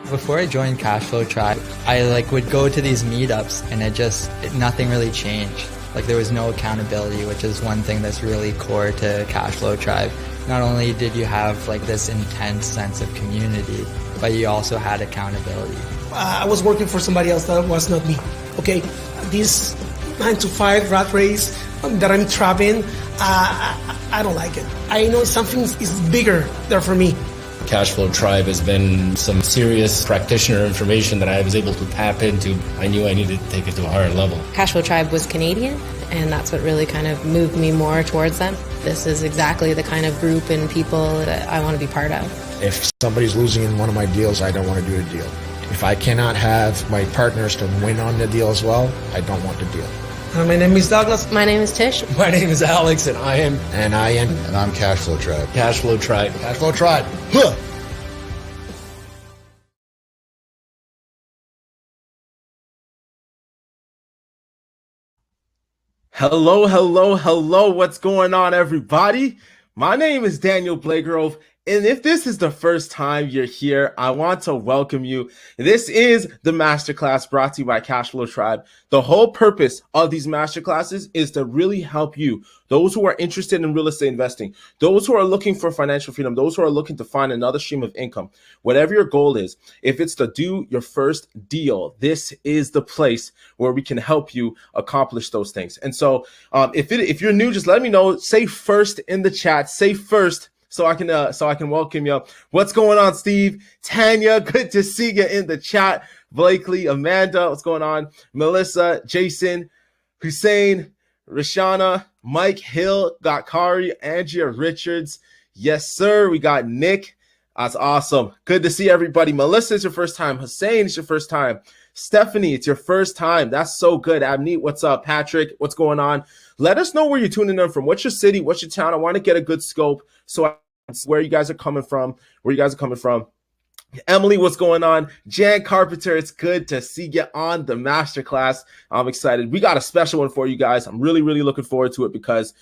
Before I joined Cashflow Tribe, I would go to these meetups and nothing really changed. There was no accountability, which is one thing that's really core to Cashflow Tribe. Not only did you have this intense sense of community, but you also had accountability. I was working for somebody else that was not me. Okay, this 9-to-5 rat race that I'm trapped in, I don't like it. I know something is bigger there for me. Cashflow Tribe has been some serious practitioner information that I was able to tap into. I knew I needed to take it to a higher level. Cashflow Tribe was Canadian, and that's what really kind of moved me more towards them. This is exactly the kind of group and people that I want to be part of. If somebody's losing in one of my deals, I don't want to do the deal. If I cannot have my partners to win on the deal as well, I don't want the deal. My name is Douglas. My name is Tish. My name is Alex, and I am. And I am. And I'm Cashflow Tribe. Cashflow Tribe. Cashflow Tribe. Huh. Hello, hello, hello. What's going on, everybody? My name is Daniel Blagrove, and if this is the first time you're here, I want to welcome you. This is the masterclass brought to you by Cashflow Tribe. The whole purpose of these masterclasses is to really help you, those who are interested in real estate investing, those who are looking for financial freedom, those who are looking to find another stream of income, whatever your goal is. If it's to do your first deal, this is the place where we can help you accomplish those things. And so if you're new, just let me know. Say first in the chat. Say first. So I can welcome you. What's going on, Steve? Tanya, good to see you in the chat. Blakely, Amanda, what's going on? Melissa, Jason, Hussein, Rashana, Mike Hill, got Kari, Andrea Richards. Yes, sir. We got Nick. That's awesome. Good to see everybody. Melissa, it's your first time. Hussein, it's your first time. Stephanie, it's your first time. That's so good. Abneet, what's up? Patrick, what's going on? Let us know where you're tuning in from. What's your city? What's your town? I want to get a good scope so where you guys are coming from, Emily, what's going on? Jan Carpenter, it's good to see you on the masterclass. I'm excited. We got a special one for you guys. I'm really, really looking forward to it because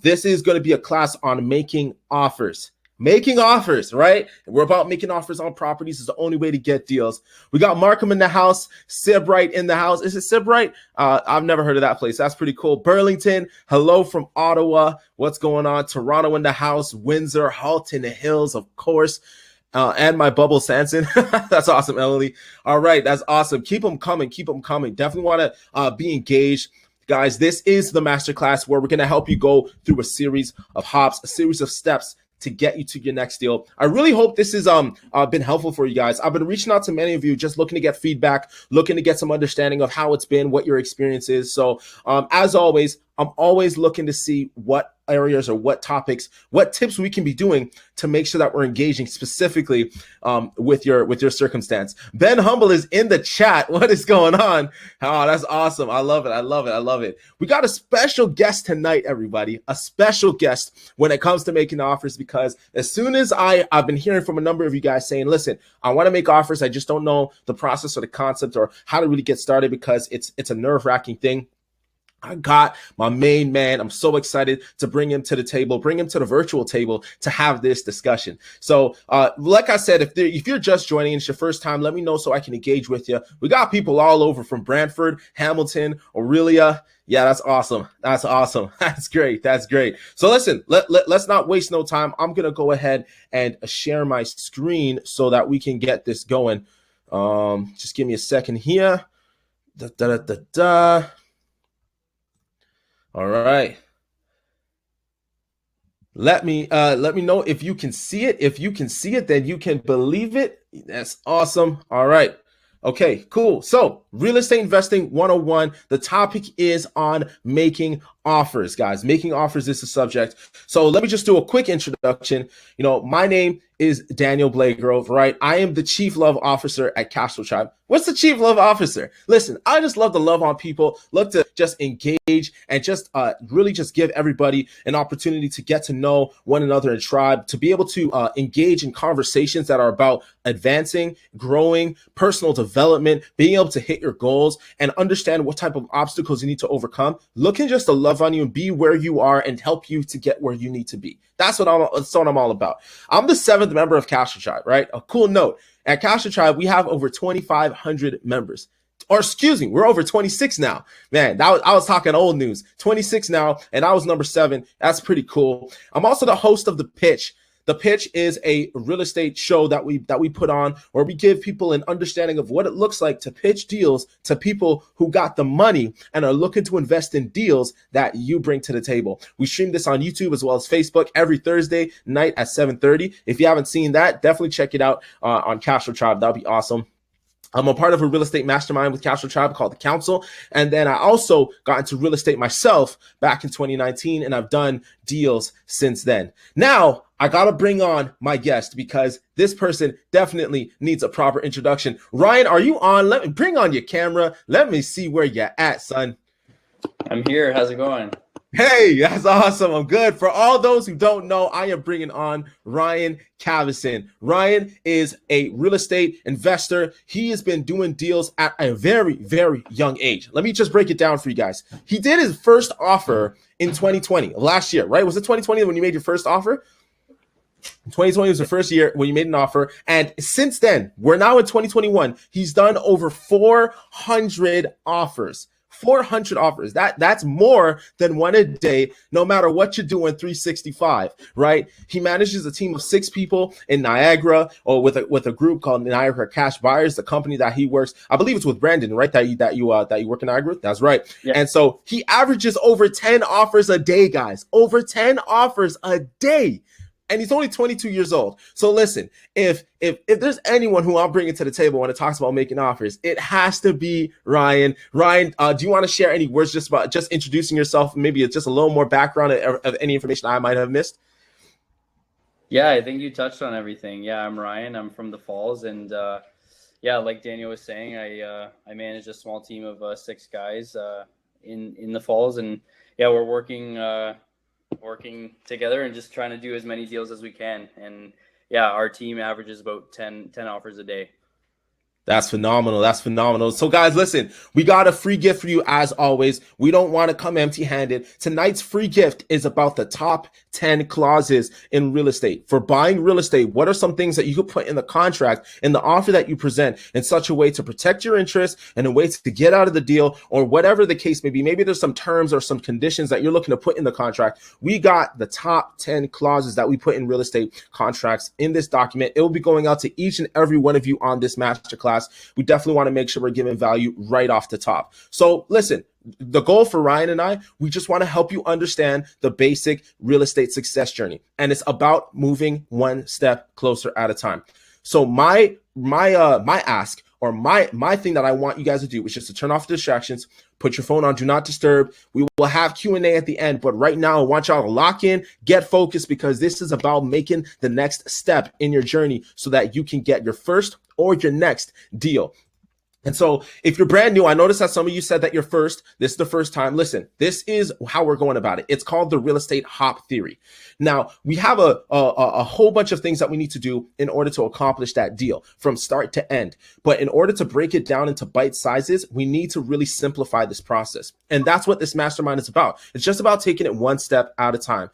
this is going to be a class on making offers. Making offers, right? We're about making offers on properties. Is the only way to get deals. We got Markham in the house, Sibright in the house. Is it Sibright? I've never heard of that place. That's pretty cool. Burlington, hello from Ottawa. What's going on? Toronto in the house, Windsor, Halton Hills, of course. And my Bubble Sanson. That's awesome, Emily. All right, that's awesome. Keep them coming. Keep them coming. Definitely want to be engaged. Guys, this is the masterclass where we're going to help you go through a series of hops, a series of steps to get you to your next deal. I really hope this has been helpful for you guys. I've been reaching out to many of you, just looking to get feedback, looking to get some understanding of how it's been, what your experience is. So as always, I'm always looking to see what areas or what topics, what tips we can be doing to make sure that we're engaging specifically with your circumstance. Ben Humble is in the chat. What is going on? Oh, that's awesome. I love it. I love it. I love it. We got a special guest tonight, everybody, a special guest when it comes to making offers, because as soon as I've been hearing from a number of you guys saying, listen, I want to make offers. I just don't know the process or the concept or how to really get started because it's a nerve-wracking thing. I got my main man. I'm so excited to bring him to the table, bring him to the virtual table to have this discussion. So like I said, if you're just joining, it's your first time, let me know so I can engage with you. We got people all over from Brantford, Hamilton, Aurelia. Yeah, that's awesome. That's awesome. That's great. That's great. So listen, let's not waste no time. I'm going to go ahead and share my screen so that we can get this going. Just give me a second here. All right. Let me know if you can see it. If you can see it, then you can believe it. That's awesome. All right. Okay, cool. So real estate investing 101. The topic is on making offers, guys. Making offers is the subject. So let me just do a quick introduction. You know, my name is Daniel Blagrove, right? I am the Chief Love Officer at Cashflow Tribe. What's the Chief Love Officer? Listen, I just love to love on people, love to just engage and just really just give everybody an opportunity to get to know one another in tribe, to be able to engage in conversations that are about advancing, growing, personal development, being able to hit your goals and understand what type of obstacles you need to overcome. Looking just to love love on you and be where you are and help you to get where you need to be. That's what I'm all about. I'm the 7th member of Cashflow Tribe, right? A cool note. At Cashflow Tribe, we have over 2,500 members. Or excuse me, we're over 26 now. Man, I was talking old news. 26 now, and I was number 7. That's pretty cool. I'm also the host of The Pitch. The Pitch is a real estate show that we put on where we give people an understanding of what it looks like to pitch deals to people who got the money and are looking to invest in deals that you bring to the table. We stream this on YouTube as well as Facebook every Thursday night at 7:30. If you haven't seen that, definitely check it out on Cashflow Tribe. That'll be awesome. I'm a part of a real estate mastermind with Cashflow Tribe called The Council. And then I also got into real estate myself back in 2019, and I've done deals since then. Now, I got to bring on my guest because this person definitely needs a proper introduction. Ryan, are you on? Let me bring on your camera. Let me see where you're at, son. I'm here. How's it going? Hey, that's awesome. I'm good. For all those who don't know, I am bringing on Ryan Cavasin. Ryan is a real estate investor. He has been doing deals at a very, very young age. Let me just break it down for you guys. He did his first offer in 2020, last year, right? Was it 2020 when you made your first offer? 2020 was the first year when you made an offer. And since then, we're now in 2021. He's done over 400 offers. 400 offers. That's more than one a day, no matter what you're doing 365, right? He manages a team of 6 people in Niagara, or with a group called Niagara Cash Buyers, the company that he works. I believe it's with Brandon, right? That you work in Niagara. That's right. Yeah. And so he averages over 10 offers a day, guys. Over 10 offers a day. And he's only 22 years old. So listen, if there's anyone who I'm bringing to the table when it talks about making offers, it has to be Ryan. Ryan, do you want to share any words just introducing yourself? Maybe it's just a little more background of any information I might have missed. Yeah, I think you touched on everything. Yeah, I'm Ryan. I'm from the Falls, and yeah, like Daniel was saying, I manage a small team of 6 guys in the Falls, and yeah, we're working together and just trying to do as many deals as we can. And yeah, our team averages about 10 offers a day. That's phenomenal. That's phenomenal. So guys, listen, we got a free gift for you as always. We don't want to come empty-handed. Tonight's free gift is about the top 10 clauses in real estate. For buying real estate, what are some things that you could put in the contract, in the offer that you present, in such a way to protect your interests and a way to get out of the deal, or whatever the case may be. Maybe there's some terms or some conditions that you're looking to put in the contract. We got the top 10 clauses that we put in real estate contracts in this document. It will be going out to each and every one of you on this masterclass. We definitely want to make sure we're giving value right off the top. So listen, the goal for Ryan and I, we just want to help you understand the basic real estate success journey. And it's about moving one step closer at a time. So my ask, or my thing that I want you guys to do is just to turn off the distractions, put your phone on do not disturb. We will have Q&A at the end, but right now I want y'all to lock in, get focused, because this is about making the next step in your journey so that you can get your first or your next deal. And so if you're brand new, I noticed that some of you said that you're first. This is the first time. Listen, this is how we're going about it. It's called the real estate hop theory. Now, we have a whole bunch of things that we need to do in order to accomplish that deal from start to end. But in order to break it down into bite sizes, we need to really simplify this process. And that's what this mastermind is about. It's just about taking it one step at a time,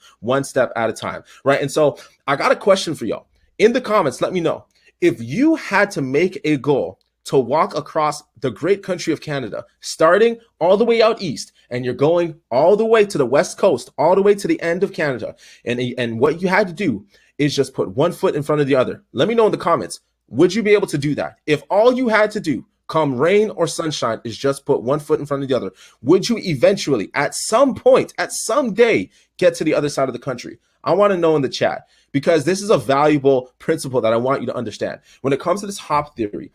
right? And so I got a question for y'all. In the comments, let me know. If you had to make a goal to walk across the great country of Canada, starting all the way out east, and you're going all the way to the west coast, all the way to the end of Canada, and what you had to do is just put one foot in front of the other. Let me know in the comments, would you be able to do that? If all you had to do, come rain or sunshine, is just put one foot in front of the other, would you eventually, at some point, at some day, get to the other side of the country? I want to know in the chat, because this is a valuable principle that I want you to understand. When it comes to this hop theory,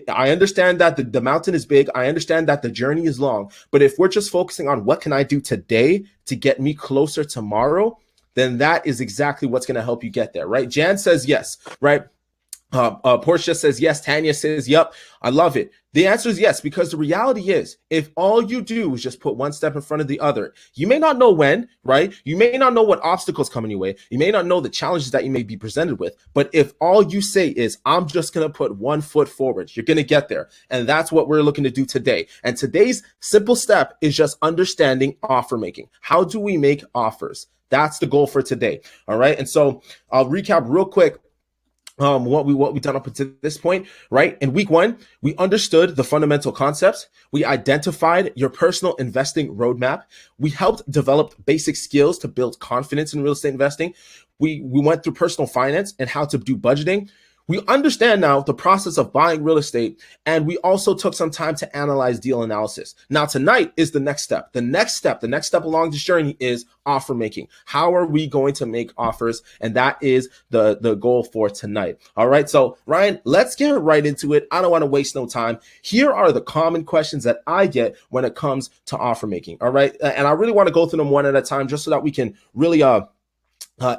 I understand that the mountain is big. I understand that the journey is long. But if we're just focusing on what can I do today to get me closer tomorrow, then that is exactly what's going to help you get there, right? Jan says yes, right? Portia says yes. Tanya says, yep. I love it. The answer is yes, because the reality is, if all you do is just put one step in front of the other, you may not know when, right? You may not know what obstacles come in your way. You may not know the challenges that you may be presented with. But if all you say is, I'm just going to put one foot forward, you're going to get there. And that's what we're looking to do today. And today's simple step is just understanding offer making. How do we make offers? That's the goal for today. All right. And so I'll recap real quick. What we've done up until this point, right? In week 1, we understood the fundamental concepts. We identified your personal investing roadmap. We helped develop basic skills to build confidence in real estate investing. We went through personal finance and how to do budgeting. We understand now the process of buying real estate, and we also took some time to analyze deal analysis. Now, tonight is the next step. The next step along this journey is offer making. How are we going to make offers? And that is the goal for tonight. All right. So, Ryan, let's get right into it. I don't want to waste no time. Here are the common questions that I get when it comes to offer making. All right. And I really want to go through them one at a time just so that we can really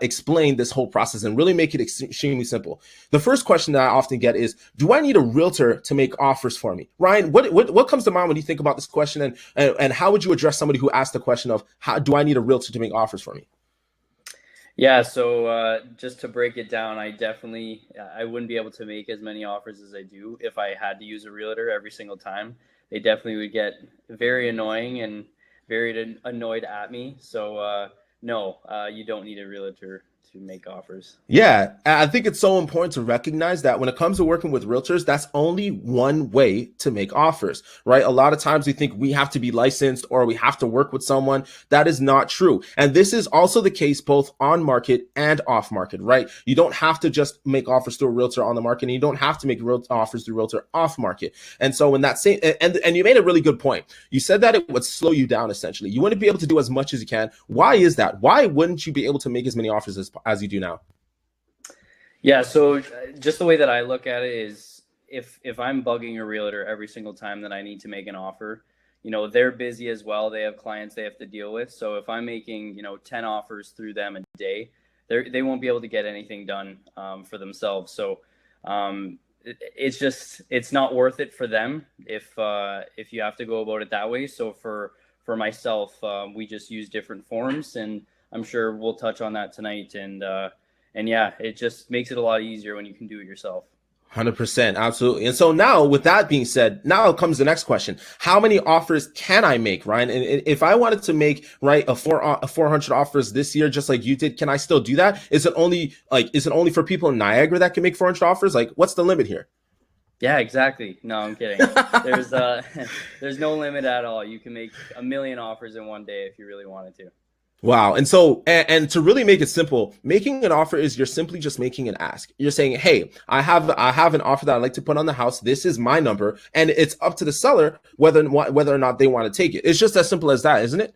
explain this whole process and really make it extremely simple. The first question that I often get is, do I need a realtor to make offers for me? Ryan, what comes to mind when you think about this question, and how would you address somebody who asked the question of, how do I need a realtor to make offers for me? Yeah, so just to break it down, I wouldn't be able to make as many offers as I do if I had to use a realtor every single time. They definitely would get very annoying and very annoyed at me. So no, you don't need a realtor to make offers. Yeah, I think it's so important to recognize that when it comes to working with realtors, that's only one way to make offers, right? A lot of times we think we have to be licensed or we have to work with someone. That is not true. And this is also the case both on market and off market, right? You don't have to just make offers to a realtor on the market, and you don't have to make offers to a realtor off market. And so in that same, and you made a really good point. You said that it would slow you down, essentially. You wouldn't be able to do as much as you can. Why is that? Why wouldn't you be able to make as many offers as you do now? Yeah, so just the way that I look at it is, if I'm bugging a realtor every single time that I need to make an offer, they're busy as well. They have clients they have to deal with. So if I'm making 10 offers through them a day, they won't be able to get anything done for themselves. So it's not worth it for them if you have to go about it that way. So for myself, we just use different forms, and I'm sure we'll touch on that tonight. And yeah, it just makes it a lot easier when you can do it yourself. 100%. Absolutely. And so now, with that being said, now comes the next question. How many offers can I make, Ryan? And if I wanted to make, right, a 400 offers this year, just like you did, can I still do that? Is it only for people in Niagara that can make 400 offers? Like, what's the limit here? Yeah, exactly. No, I'm kidding. There's no limit at all. You can make 1 million offers in one day if you really wanted to. Wow. And so, and to really make it simple, making an offer is you're simply just making an ask. You're saying, hey, I have an offer that I'd like to put on the house. This is my number. And it's up to the seller whether or not they want to take it. It's just as simple as that, isn't it?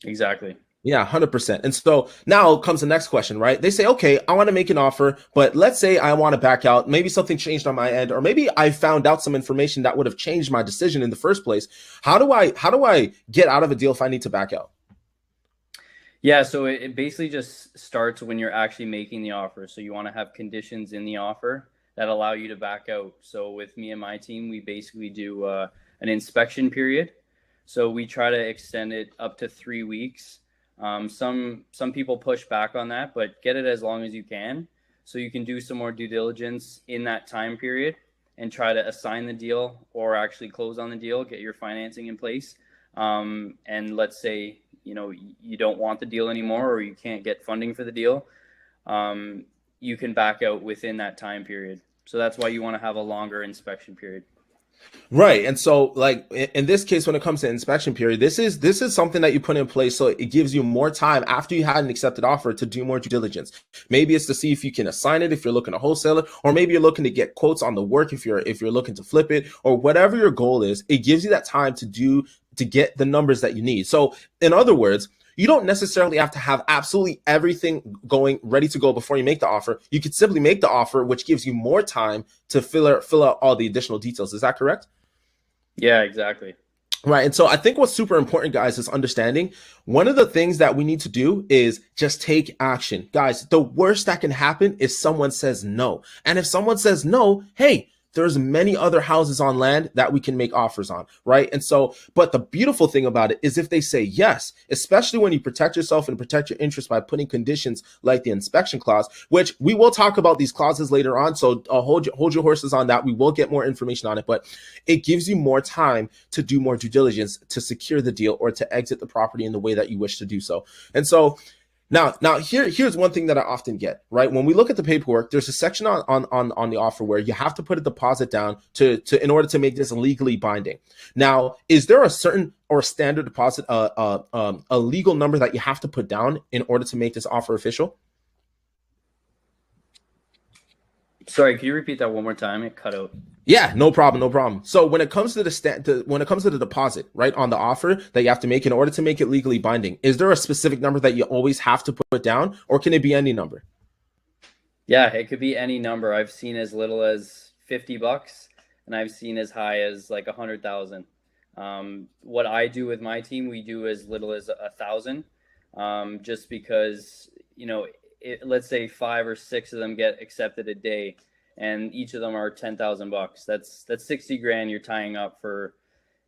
Exactly. Yeah, 100%. And so now comes the next question, right? They say, okay, I want to make an offer, but let's say I want to back out. Maybe something changed on my end, or maybe I found out some information that would have changed my decision in the first place. How do I get out of a deal if I need to back out? Yeah, so it basically just starts when you're actually making the offer. So you want to have conditions in the offer that allow you to back out. So with me and my team, we basically do an inspection period. So we try to extend it up to 3 weeks. Some people push back on that, but get it as long as you can. So you can do some more due diligence in that time period and try to assign the deal or actually close on the deal, get your financing in place. And let's say, you don't want the deal anymore, or you can't get funding for the deal, you can back out within that time period. So that's why you want to have a longer inspection period. Right. And so, like, in this case, when it comes to inspection period, this is something that you put in place so it gives you more time after you had an accepted offer to do more due diligence. Maybe it's to see if you can assign it if you're looking to wholesale it, or maybe you're looking to get quotes on the work if you're looking to flip it, or whatever your goal is. It gives you that time to get the numbers that you need. So in other words, you don't necessarily have to have absolutely everything going ready to go before you make the offer. You could simply make the offer, which gives you more time to fill out all the additional details. Is that correct? Yeah, exactly. Right. And so I think what's super important, guys, is understanding one of the things that we need to do is just take action. Guys, the worst that can happen is someone says no. And if someone says no, hey, there's many other houses on land that we can make offers on, right? And so, but the beautiful thing about it is if they say yes, especially when you protect yourself and protect your interest by putting conditions like the inspection clause, which we will talk about these clauses later on. So hold your horses on that. We will get more information on it, but it gives you more time to do more due diligence to secure the deal or to exit the property in the way that you wish to do so. And so, now here's one thing that I often get, right? When we look at the paperwork, there's a section on the offer where you have to put a deposit down to in order to make this legally binding. Now, is there a certain or standard deposit, a legal number that you have to put down in order to make this offer official? Sorry, can you repeat that one more time? It cut out. Yeah, no problem. So when it comes to the deposit, right, on the offer that you have to make in order to make it legally binding, is there a specific number that you always have to put down, or can it be any number? Yeah, it could be any number. I've seen as little as $50, and I've seen as high as like 100,000. What I do with my team, we do as little as 1,000, just because, you know, let's say 5 or 6 of them get accepted a day, and each of them are $10,000. That's 60 grand you're tying up for,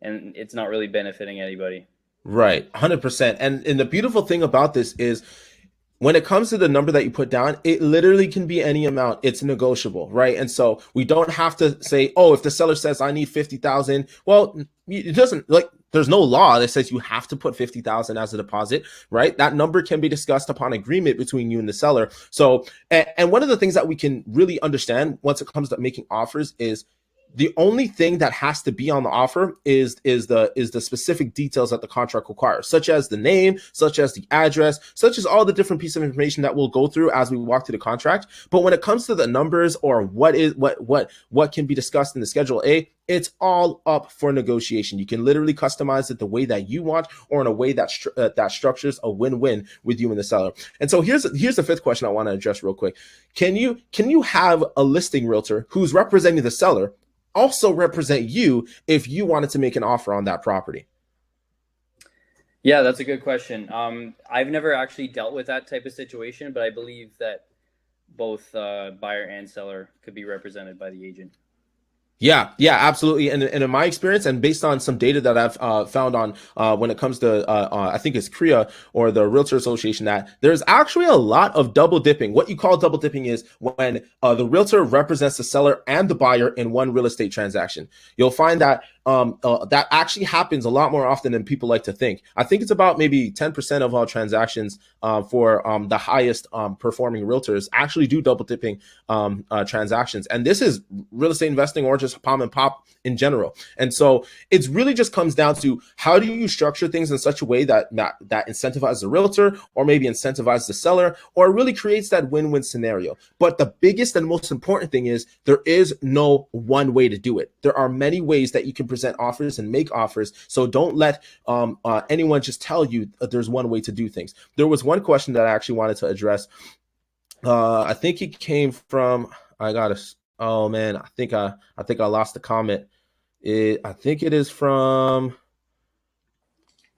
and it's not really benefiting anybody. Right, 100%. And the beautiful thing about this is when it comes to the number that you put down, it literally can be any amount. It's negotiable, right? And so we don't have to say, oh, if the seller says I need 50,000, well, it doesn't, like, there's no law that says you have to put 50,000 as a deposit, right? That number can be discussed upon agreement between you and the seller. So, and one of the things that we can really understand once it comes to making offers is the only thing that has to be on the offer is the specific details that the contract requires, such as the name, such as the address, such as all the different pieces of information that we'll go through as we walk through the contract. But when it comes to the numbers or what can be discussed in the Schedule A, it's all up for negotiation. You can literally customize it the way that you want, or in a way that that structures a win-win with you and the seller. And so here's the fifth question I want to address real quick. Can you have a listing realtor who's representing the seller also represent you if you wanted to make an offer on that property? Yeah, that's a good question. I've never actually dealt with that type of situation, but I believe that both buyer and seller could be represented by the agent. Yeah, absolutely. And in my experience, and based on some data that I've found on when it comes to, I think it's CREA or the Realtor Association, that there's actually a lot of double dipping. What you call double dipping is when the realtor represents the seller and the buyer in one real estate transaction. You'll find that that actually happens a lot more often than people like to think. I think it's about maybe 10% of all transactions for the highest performing realtors actually do double dipping transactions. And this is real estate investing or just palm and pop in general. And so it's really just comes down to how do you structure things in such a way that incentivizes the realtor, or maybe incentivizes the seller, or really creates that win-win scenario. But the biggest and most important thing is there is no one way to do it. There are many ways that you can present offers and make offers. So don't let anyone just tell you that there's one way to do things. There was one question that I actually wanted to address. I think it came from, oh man, I think I lost the comment. I think it is from,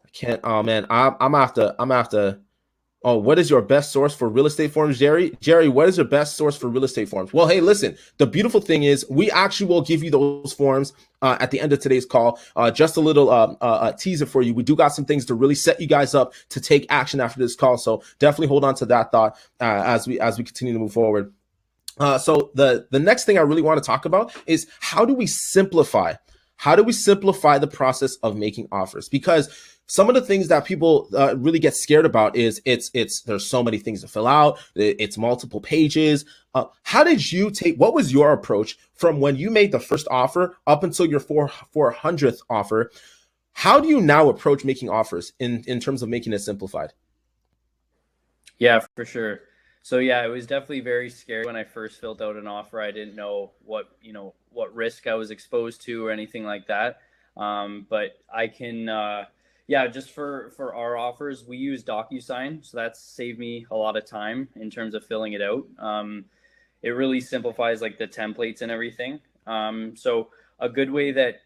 I can't, oh man, I'm after. Oh, what is your best source for real estate forms, Jerry? Jerry, what is your best source for real estate forms? Well, hey, listen, the beautiful thing is we actually will give you those forms at the end of today's call. Just a little teaser for you. We do got some things to really set you guys up to take action after this call. So definitely hold on to that thought as we continue to move forward. So the next thing I really want to talk about is how do we simplify the process of making offers? Because some of the things that people really get scared about is there's so many things to fill out. It's multiple pages. What was your approach from when you made the first offer up until your 400th offer? How do you now approach making offers in terms of making it simplified? Yeah, for sure. So yeah, it was definitely very scary when I first filled out an offer. I didn't know what risk I was exposed to or anything like that. But I can, just for our offers, we use DocuSign. So that's saved me a lot of time in terms of filling it out. It really simplifies like the templates and everything. So a good way that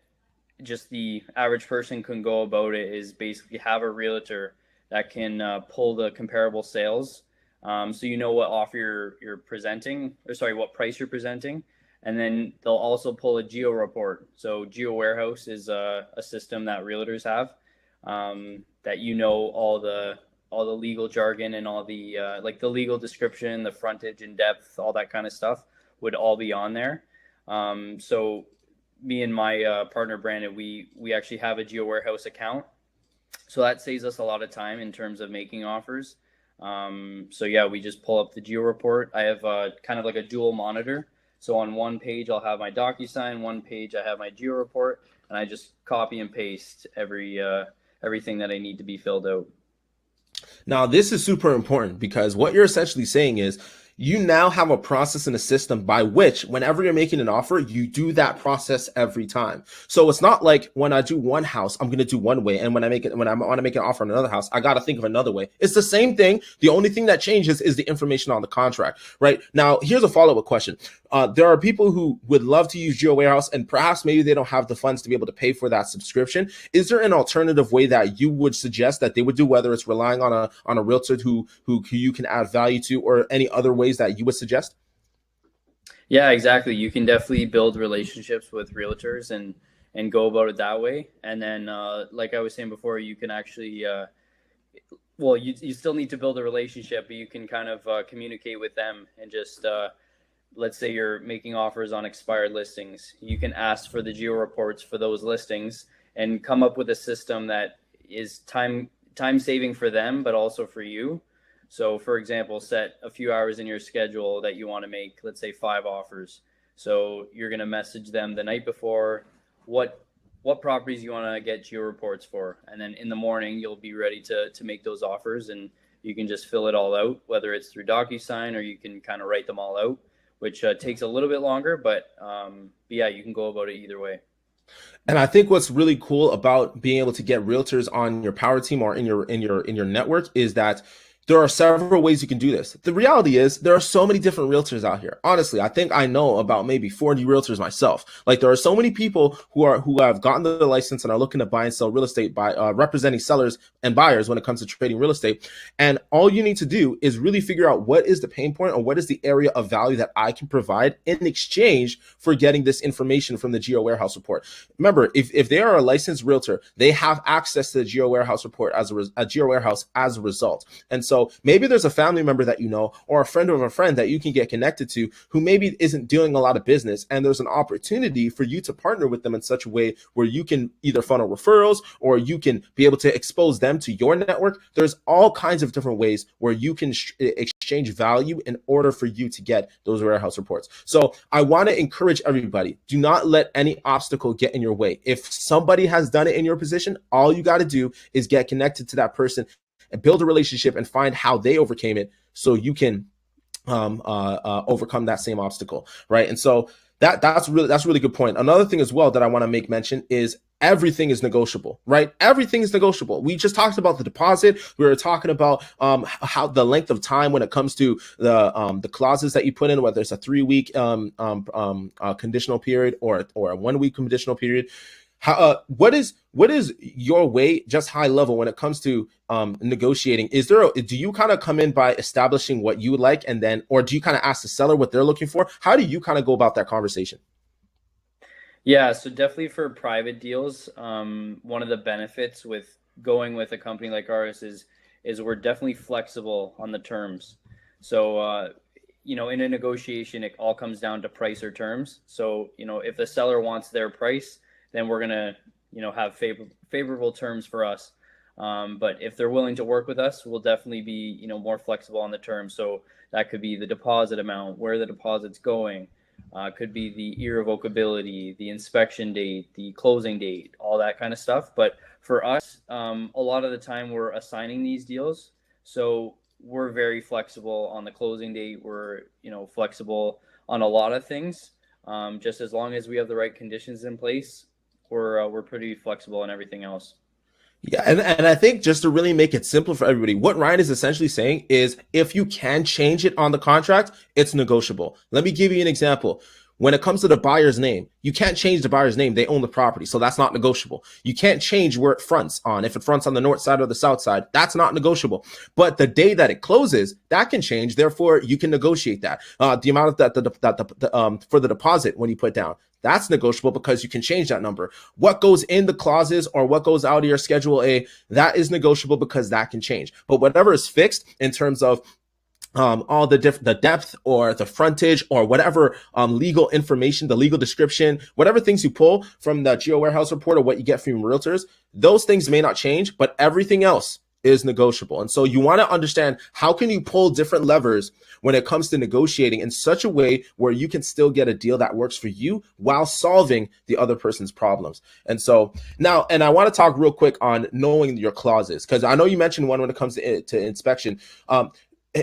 just the average person can go about it is basically have a realtor that can pull the comparable sales. So you know what offer you're presenting, or sorry, what price you're presenting. And then they'll also pull a geo report. So geo warehouse is a system that realtors have, that you know all the legal jargon and all the like the legal description, the frontage and depth, all that kind of stuff would all be on there. So me and my partner Brandon, we actually have a geo warehouse account, so that saves us a lot of time in terms of making offers. So yeah, we just pull up the geo report. I have kind of like a dual monitor. So on one page I'll have my DocuSign, one page I have my geo report, and I just copy and paste everything that I need to be filled out. Now, this is super important because what you're essentially saying is you now have a process and a system by which whenever you're making an offer, you do that process every time. So it's not like when I do one house, I'm going to do one way. And when I want to make an offer on another house, I got to think of another way. It's the same thing. The only thing that changes is the information on the contract, right? Now, here's a follow-up question. There are people who would love to use Geo Warehouse and perhaps maybe they don't have the funds to be able to pay for that subscription. Is there an alternative way that you would suggest that they would do, whether it's relying on a realtor who you can add value to, or any other ways that you would suggest? Yeah, exactly. You can definitely build relationships with realtors and go about it that way. And then, like I was saying before, you can actually, well, you still need to build a relationship, but you can kind of communicate with them and just, let's say you're making offers on expired listings. You can ask for the geo reports for those listings and come up with a system that is time saving for them, but also for you. So for example, set a few hours in your schedule that you want to make, let's say 5 offers. So you're going to message them the night before what properties you want to get geo reports for. And then in the morning, you'll be ready to make those offers, and you can just fill it all out, whether it's through DocuSign or you can kind of write them all out, which takes a little bit longer, but yeah, you can go about it either way. And I think what's really cool about being able to get realtors on your power team or in your network is that there are several ways you can do this. The reality is there are so many different realtors out here. Honestly, I think I know about maybe 40 realtors myself. Like, there are so many people who have gotten the license and are looking to buy and sell real estate by representing sellers and buyers when it comes to trading real estate. And all you need to do is really figure out what is the pain point or what is the area of value that I can provide in exchange for getting this information from the Geo Warehouse report. Remember, if they are a licensed realtor, they have access to the Geo Warehouse report as a Geo Warehouse as a result. And so maybe there's a family member that you know, or a friend of a friend that you can get connected to who maybe isn't doing a lot of business, and there's an opportunity for you to partner with them in such a way where you can either funnel referrals or you can be able to expose them to your network. There's all kinds of different ways where you can exchange value in order for you to get those warehouse reports. So I want to encourage everybody, do not let any obstacle get in your way. If somebody has done it in your position, all you got to do is get connected to that person and build a relationship and find how they overcame it so you can overcome that same obstacle, right? And so that's a really good point. Another thing as well that I want to make mention is everything is negotiable, right? Everything is negotiable. We just talked about the deposit. We were talking about how the length of time when it comes to the clauses that you put in, whether it's a 3-week conditional period or a 1-week conditional period. What is your way, just high level, when it comes to negotiating? Do you kind of come in by establishing what you would like, and then, or do you kind of ask the seller what they're looking for? How do you kind of go about that conversation? Yeah, so definitely for private deals, one of the benefits with going with a company like ours is we're definitely flexible on the terms. So in a negotiation, it all comes down to price or terms. So if the seller wants their price, then we're gonna, have favorable terms for us. But if they're willing to work with us, we'll definitely be, more flexible on the terms. So that could be the deposit amount, where the deposit's going, could be the irrevocability, the inspection date, the closing date, all that kind of stuff. But for us, a lot of the time we're assigning these deals, so we're very flexible on the closing date. We're, flexible on a lot of things. Just as long as we have the right conditions in place, we're pretty flexible on everything else. Yeah, and I think just to really make it simple for everybody, what Ryan is essentially saying is if you can change it on the contract, it's negotiable. Let me give you an example. When it comes to the buyer's name, you can't change the buyer's name. They own the property, so that's not negotiable. You can't change where it fronts on. If it fronts on the north side or the south side, that's not negotiable. But the day that it closes, that can change. Therefore, you can negotiate that. The amount of that for the deposit when you put down, that's negotiable because you can change that number. What goes in the clauses or what goes out of your Schedule A, that is negotiable because that can change. But whatever is fixed in terms of all the depth or the frontage or whatever legal information, the legal description, whatever things you pull from the Geo Warehouse report or what you get from realtors, those things may not change, but everything else is negotiable. And so you want to understand, how can you pull different levers when it comes to negotiating in such a way where you can still get a deal that works for you while solving the other person's problems. And so now, and I want to talk real quick on knowing your clauses, because I know you mentioned one when it comes to inspection.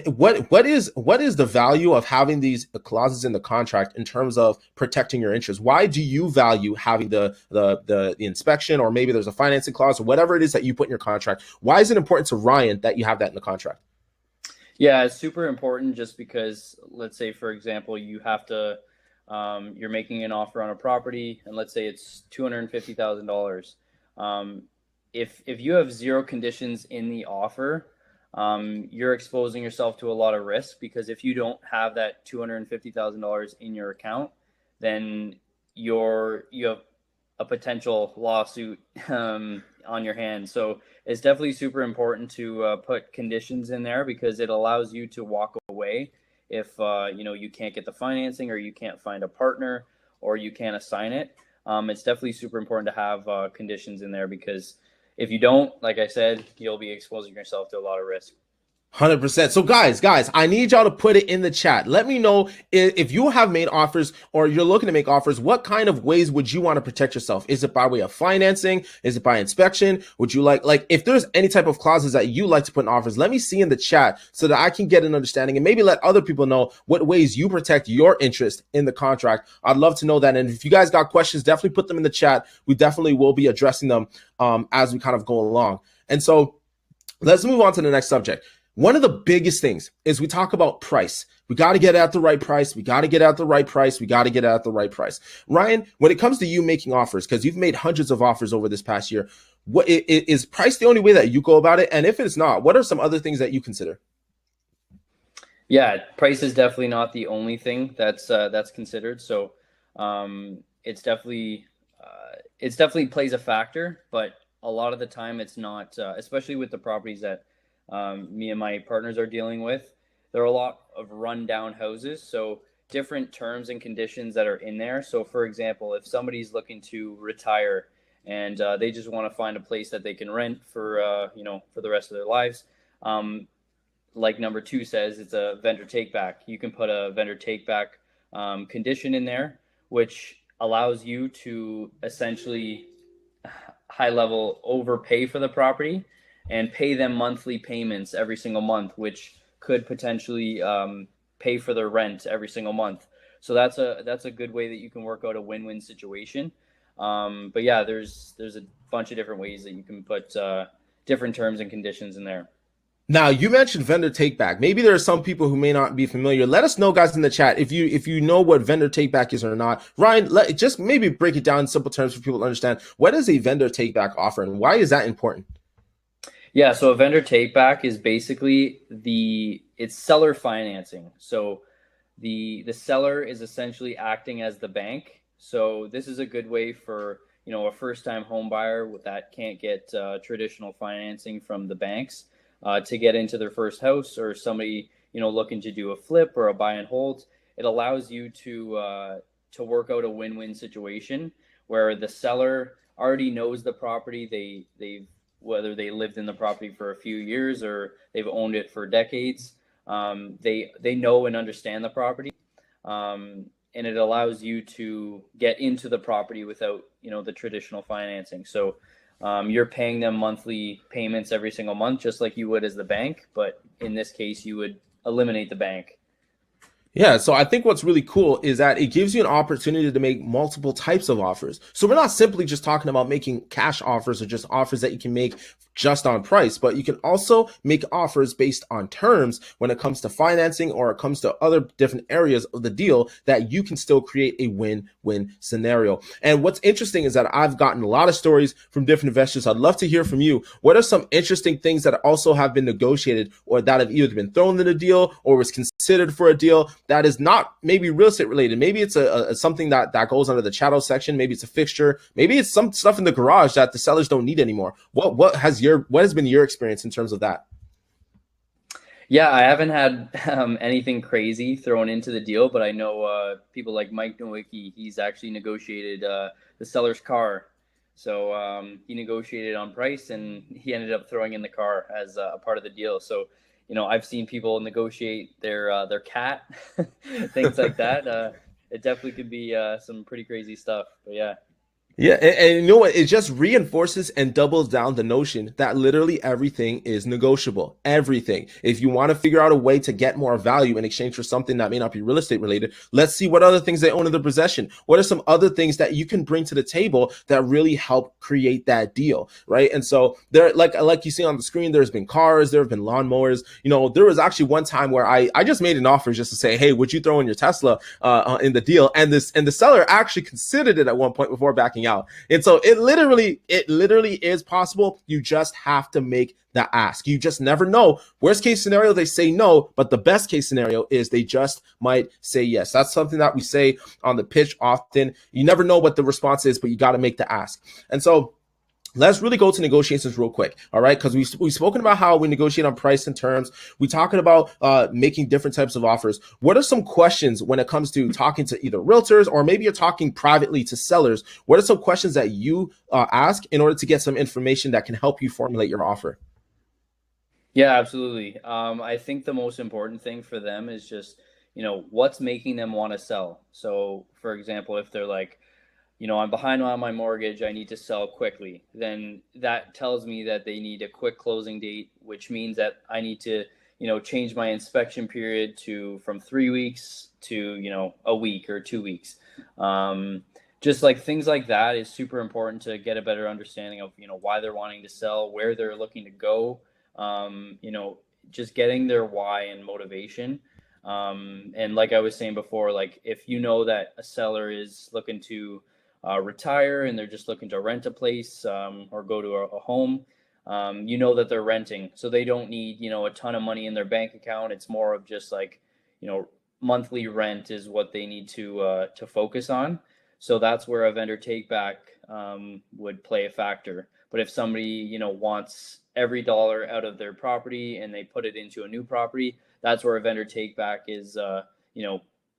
What is the value of having these clauses in the contract in terms of protecting your interests? Why do you value having the inspection, or maybe there's a financing clause or whatever it is that you put in your contract? Why is it important to Ryan that you have that in the contract? Yeah, it's super important just because, let's say, for example, you have to, you're making an offer on a property, and let's say it's $250,000. If you have zero conditions in the offer, you're exposing yourself to a lot of risk, because if you don't have that $250,000 in your account, then you have a potential lawsuit on your hands. So it's definitely super important to put conditions in there, because it allows you to walk away if you can't get the financing, or you can't find a partner, or you can't assign it. It's definitely super important to have conditions in there, because if you don't, like I said, you'll be exposing yourself to a lot of risk. 100%. So guys, I need y'all to put it in the chat. Let me know if you have made offers or you're looking to make offers, what kind of ways would you want to protect yourself? Is it by way of financing? Is it by inspection? Would you like if there's any type of clauses that you like to put in offers, let me see in the chat so that I can get an understanding and maybe let other people know what ways you protect your interest in the contract. I'd love to know that. And if you guys got questions, definitely put them in the chat. We definitely will be addressing them as we kind of go along. And so let's move on to the next subject. One of the biggest things is we talk about price. We got to get at the right price. We got to get at the right price. We got to get at the right price. Ryan, when it comes to you making offers, because you've made hundreds of offers over this past year, what is price the only way that you go about it? And if it's not, what are some other things that you consider? Yeah, price is definitely not the only thing that's considered. So it's definitely plays a factor, but a lot of the time it's not, especially with the properties that me and my partners are dealing with. There are a lot of rundown houses, so different terms and conditions that are in there. So for example, if somebody's looking to retire and they just want to find a place that they can rent for for the rest of their lives, like number 2 says, it's a vendor take back. You can put a vendor take back condition in there, which allows you to essentially high level overpay for the property and pay them monthly payments every single month, which could potentially pay for their rent every single month. So that's a good way that you can work out a win-win situation. But yeah, there's a bunch of different ways that you can put different terms and conditions in there. Now, you mentioned vendor take back. Maybe there are some people who may not be familiar. Let us know, guys, in the chat if you know what vendor take back is or not. Ryan, just maybe break it down in simple terms for people to understand. What is a vendor take back offer, and why is that important? Yeah, so a vendor take back is basically it's seller financing. So the seller is essentially acting as the bank. So this is a good way for a first-time home buyer that can't get traditional financing from the banks to get into their first house, or somebody looking to do a flip or a buy and hold. It allows you to work out a win-win situation where the seller already knows the property. Whether they lived in the property for a few years or they've owned it for decades, they know and understand the property, and it allows you to get into the property without the traditional financing. So you're paying them monthly payments every single month, just like you would as the bank, but in this case you would eliminate the bank. Yeah, so I think what's really cool is that it gives you an opportunity to make multiple types of offers. So we're not simply just talking about making cash offers or just offers that you can make just on price, but you can also make offers based on terms when it comes to financing or it comes to other different areas of the deal that you can still create a win-win scenario. And what's interesting is that I've gotten a lot of stories from different investors. I'd love to hear from you. What are some interesting things that also have been negotiated or that have either been thrown in a deal or was considered for a deal that is not maybe real estate related? Maybe it's something that goes under the chattel section. Maybe it's a fixture. Maybe it's some stuff in the garage that the sellers don't need anymore. What has been your experience in terms of that? Yeah, I haven't had anything crazy thrown into the deal, but I know people like Mike Nowicki. He's actually negotiated the seller's car. So he negotiated on price, and he ended up throwing in the car as a part of the deal. So, I've seen people negotiate their cat, things like that. It definitely could be some pretty crazy stuff. But yeah. Yeah, and you know what? It just reinforces and doubles down the notion that literally everything is negotiable. Everything. If you want to figure out a way to get more value in exchange for something that may not be real estate related, let's see what other things they own in their possession. What are some other things that you can bring to the table that really help create that deal, right? And so there, like you see on the screen, there's been cars, there have been lawnmowers. There was actually one time where I just made an offer just to say, hey, would you throw in your Tesla in the deal? And the seller actually considered it at one point before backing out. And so it literally is possible. You just have to make the ask. You just never know. Worst case scenario, they say no, but the best case scenario is they just might say yes. That's something that we say on the pitch often. You never know what the response is, but you got to make the ask. And so let's really go to negotiations real quick, all right? Because we've spoken about how we negotiate on price and terms. We're talking about making different types of offers. What are some questions when it comes to talking to either realtors or maybe you're talking privately to sellers? What are some questions that you ask in order to get some information that can help you formulate your offer? Yeah, absolutely. I think the most important thing for them is just, what's making them want to sell. So, for example, if they're like, I'm behind on my mortgage, I need to sell quickly, then that tells me that they need a quick closing date, which means that I need to, change my inspection period from 3 weeks to, a week or 2 weeks. Just like things like that is super important to get a better understanding of, why they're wanting to sell, where they're looking to go, just getting their why and motivation. And like I was saying before, like if you know that a seller is looking to retire and they're just looking to rent a place or go to a home, that they're renting. So they don't need, a ton of money in their bank account. It's more of just like, monthly rent is what they need to focus on. So that's where a vendor take back would play a factor. But if somebody, wants every dollar out of their property and they put it into a new property, that's where a vendor take back is,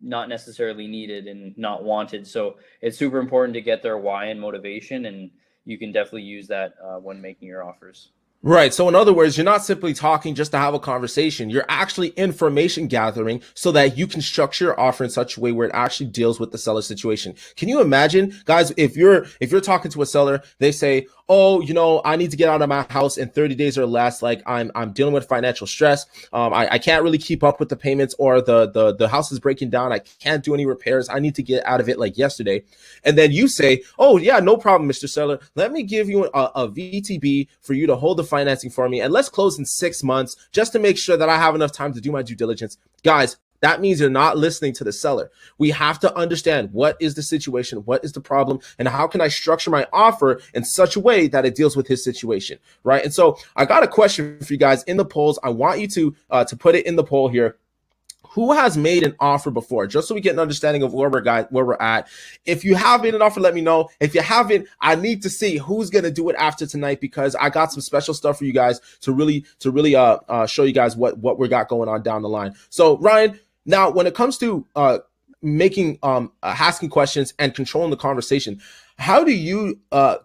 not necessarily needed and not wanted. So it's super important to get their why and motivation, and you can definitely use that when making your offers. Right. So in other words, you're not simply talking just to have a conversation. You're actually information gathering so that you can structure your offer in such a way where it actually deals with the seller situation. Can you imagine, guys, if you're talking to a seller, they say, oh, I need to get out of my house in 30 days or less. Like I'm dealing with financial stress. I can't really keep up with the payments, or the house is breaking down. I can't do any repairs. I need to get out of it like yesterday. And then you say, oh yeah, no problem, Mr. Seller. Let me give you a VTB for you to hold the financing for me. And let's close in 6 months just to make sure that I have enough time to do my due diligence. Guys, that means you're not listening to the seller. We have to understand what is the situation, what is the problem, and how can I structure my offer in such a way that it deals with his situation, right? And so I got a question for you guys in the polls. I want you to put it in the poll here. Who has made an offer before? Just so we get an understanding of where we're at. If you have made an offer, let me know. If you haven't, I need to see who's gonna do it after tonight, because I got some special stuff for you guys to really show you guys what we got going on down the line. So Ryan, now when it comes to asking questions and controlling the conversation, how do you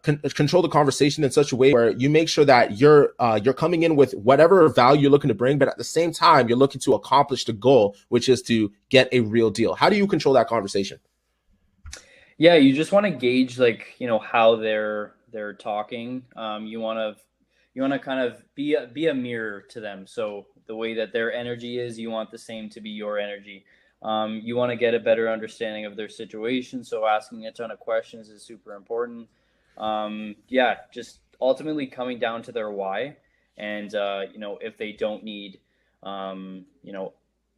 control the conversation in such a way where you make sure that you're coming in with whatever value you're looking to bring, but at the same time you're looking to accomplish the goal, which is to get a real deal? How do you control that conversation? Yeah, you just want to gauge how they're talking. You want to kind of be a mirror to them. So the way that their energy is, you want the same to be your energy. You want to get a better understanding of their situation. So asking a ton of questions is super important. Just ultimately coming down to their why. And, if they don't need,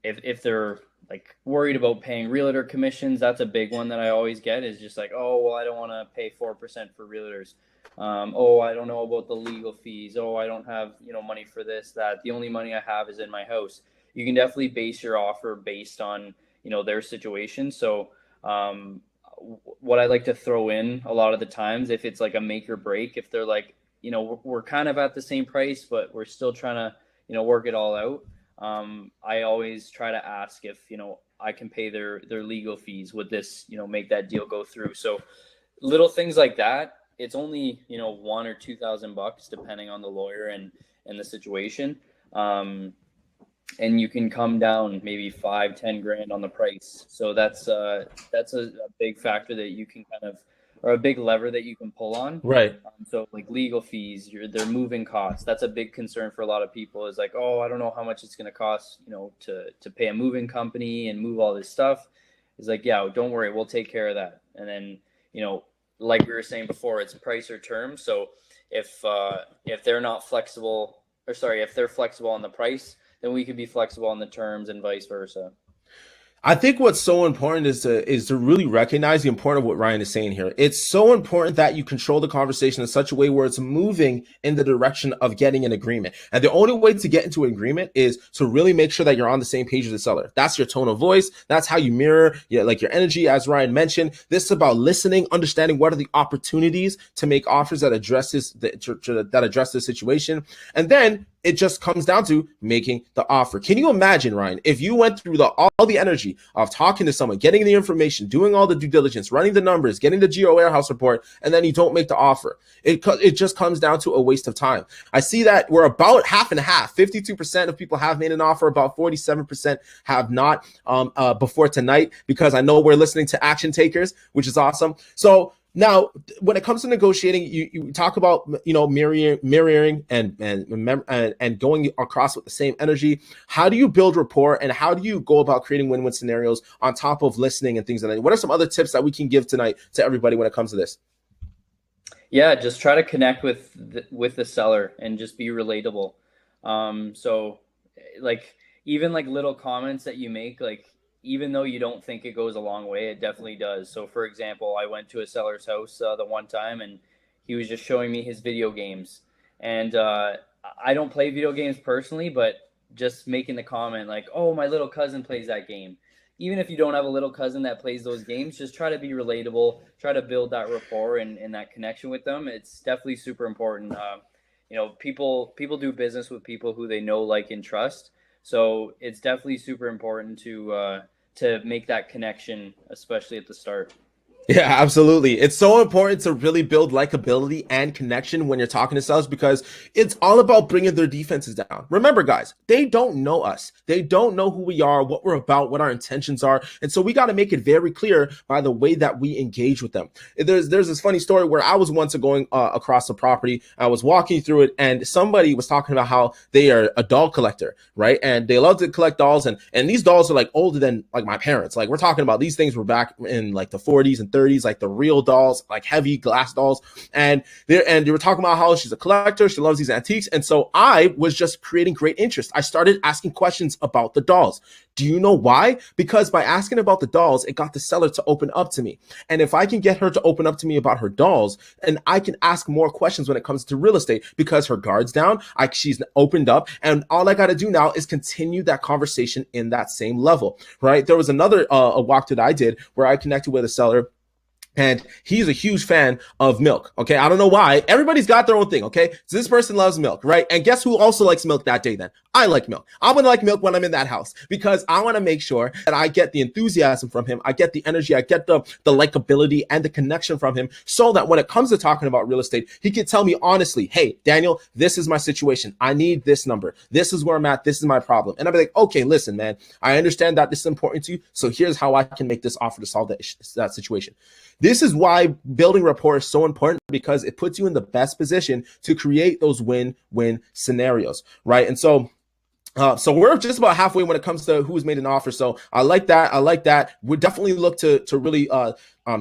if they're like worried about paying realtor commissions, that's a big one that I always get, is just like, oh, well, I don't want to pay 4% for realtors. Oh, I don't know about the legal fees. Oh, I don't have, money for this, that. The only money I have is in my house. You can definitely base your offer based on, their situation. So, what I like to throw in a lot of the times, if it's like a make or break, if they're like, we're kind of at the same price, but we're still trying to, work it all out. I always try to ask if, I can pay their legal fees. Would this, make that deal go through? So little things like that. It's only, $1,000 or $2,000 depending on the lawyer and the situation. And you can come down maybe 5-10 grand on the price. So that's a big factor that you can kind of, or a big lever that you can pull on. Right. So like legal fees, their moving costs. That's a big concern for a lot of people, is like, oh, I don't know how much it's going to cost, to pay a moving company and move all this stuff. It's like, yeah, don't worry, we'll take care of that. And then, like we were saying before, it's price or term. So if they're not flexible, or sorry, if they're flexible on the price, then we could be flexible on the terms and vice versa. I think what's so important is to really recognize the importance of what Ryan is saying here. It's so important that you control the conversation in such a way where it's moving in the direction of getting an agreement. And the only way to get into an agreement is to really make sure that you're on the same page with the seller. That's your tone of voice. That's how you mirror your energy, as Ryan mentioned. This is about listening, understanding what are the opportunities to make offers that address this situation. And then it just comes down to making the offer. Can you imagine, Ryan, if you went through all the energy of talking to someone, getting the information, doing all the due diligence, running the numbers, getting the Geo Warehouse report, and then you don't make the offer? It just comes down to a waste of time. I see that we're about half and half. 52% of people have made an offer. About 47% have not before tonight, because I know we're listening to action takers, which is awesome. So now, when it comes to negotiating, you talk about mirroring and going across with the same energy. How do you build rapport, and how do you go about creating win-win scenarios on top of listening and things like that? What are some other tips that we can give tonight to everybody when it comes to this? Yeah, just try to connect with the seller and just be relatable. So like even like little comments that you make, like, even though you don't think it goes a long way, it definitely does. So for example, I went to a seller's house the one time, and he was just showing me his video games. And I don't play video games personally, but just making the comment like, oh, my little cousin plays that game. Even if you don't have a little cousin that plays those games, just try to be relatable, try to build that rapport and that connection with them. It's definitely super important. People do business with people who they know, like, and trust. So it's definitely super important to make that connection, especially at the start. Yeah, absolutely. It's so important to really build likability and connection when you're talking to sellers, because it's all about bringing their defenses down. Remember, guys, they don't know us. They don't know who we are, what we're about, what our intentions are. And so we got to make it very clear by the way that we engage with them. There's this funny story where I was once going across the property. I was walking through it, and somebody was talking about how they are a doll collector, right? And they love to collect dolls. And these dolls are like older than like my parents. Like, we're talking about these things were back in like the 40s and 30s, like the real dolls, like heavy glass dolls. And they were talking about how she's a collector, she loves these antiques. And so I was just creating great interest. I started asking questions about the dolls. Do you know why? Because by asking about the dolls, it got the seller to open up to me. And if I can get her to open up to me about her dolls, and I can ask more questions when it comes to real estate, because her guard's down, she's opened up, and all I got to do now is continue that conversation in that same level, right? There was another a walkthrough that I did where I connected with a seller, and he's a huge fan of milk. Okay. I don't know why. Everybody's got their own thing. Okay. So this person loves milk, right? And guess who also likes milk that day then? I like milk. I'm going to like milk when I'm in that house, because I want to make sure that I get the enthusiasm from him. I get the energy. I get the likability and the connection from him, so that when it comes to talking about real estate, he can tell me honestly, hey, Daniel, this is my situation. I need this number. This is where I'm at. This is my problem. And I'll be like, okay, listen, man, I understand that this is important to you. So here's how I can make this offer to solve that situation. This is why building rapport is so important, because it puts you in the best position to create those win-win scenarios, right? And so we're just about halfway when it comes to who's made an offer. So I like that. We definitely look to really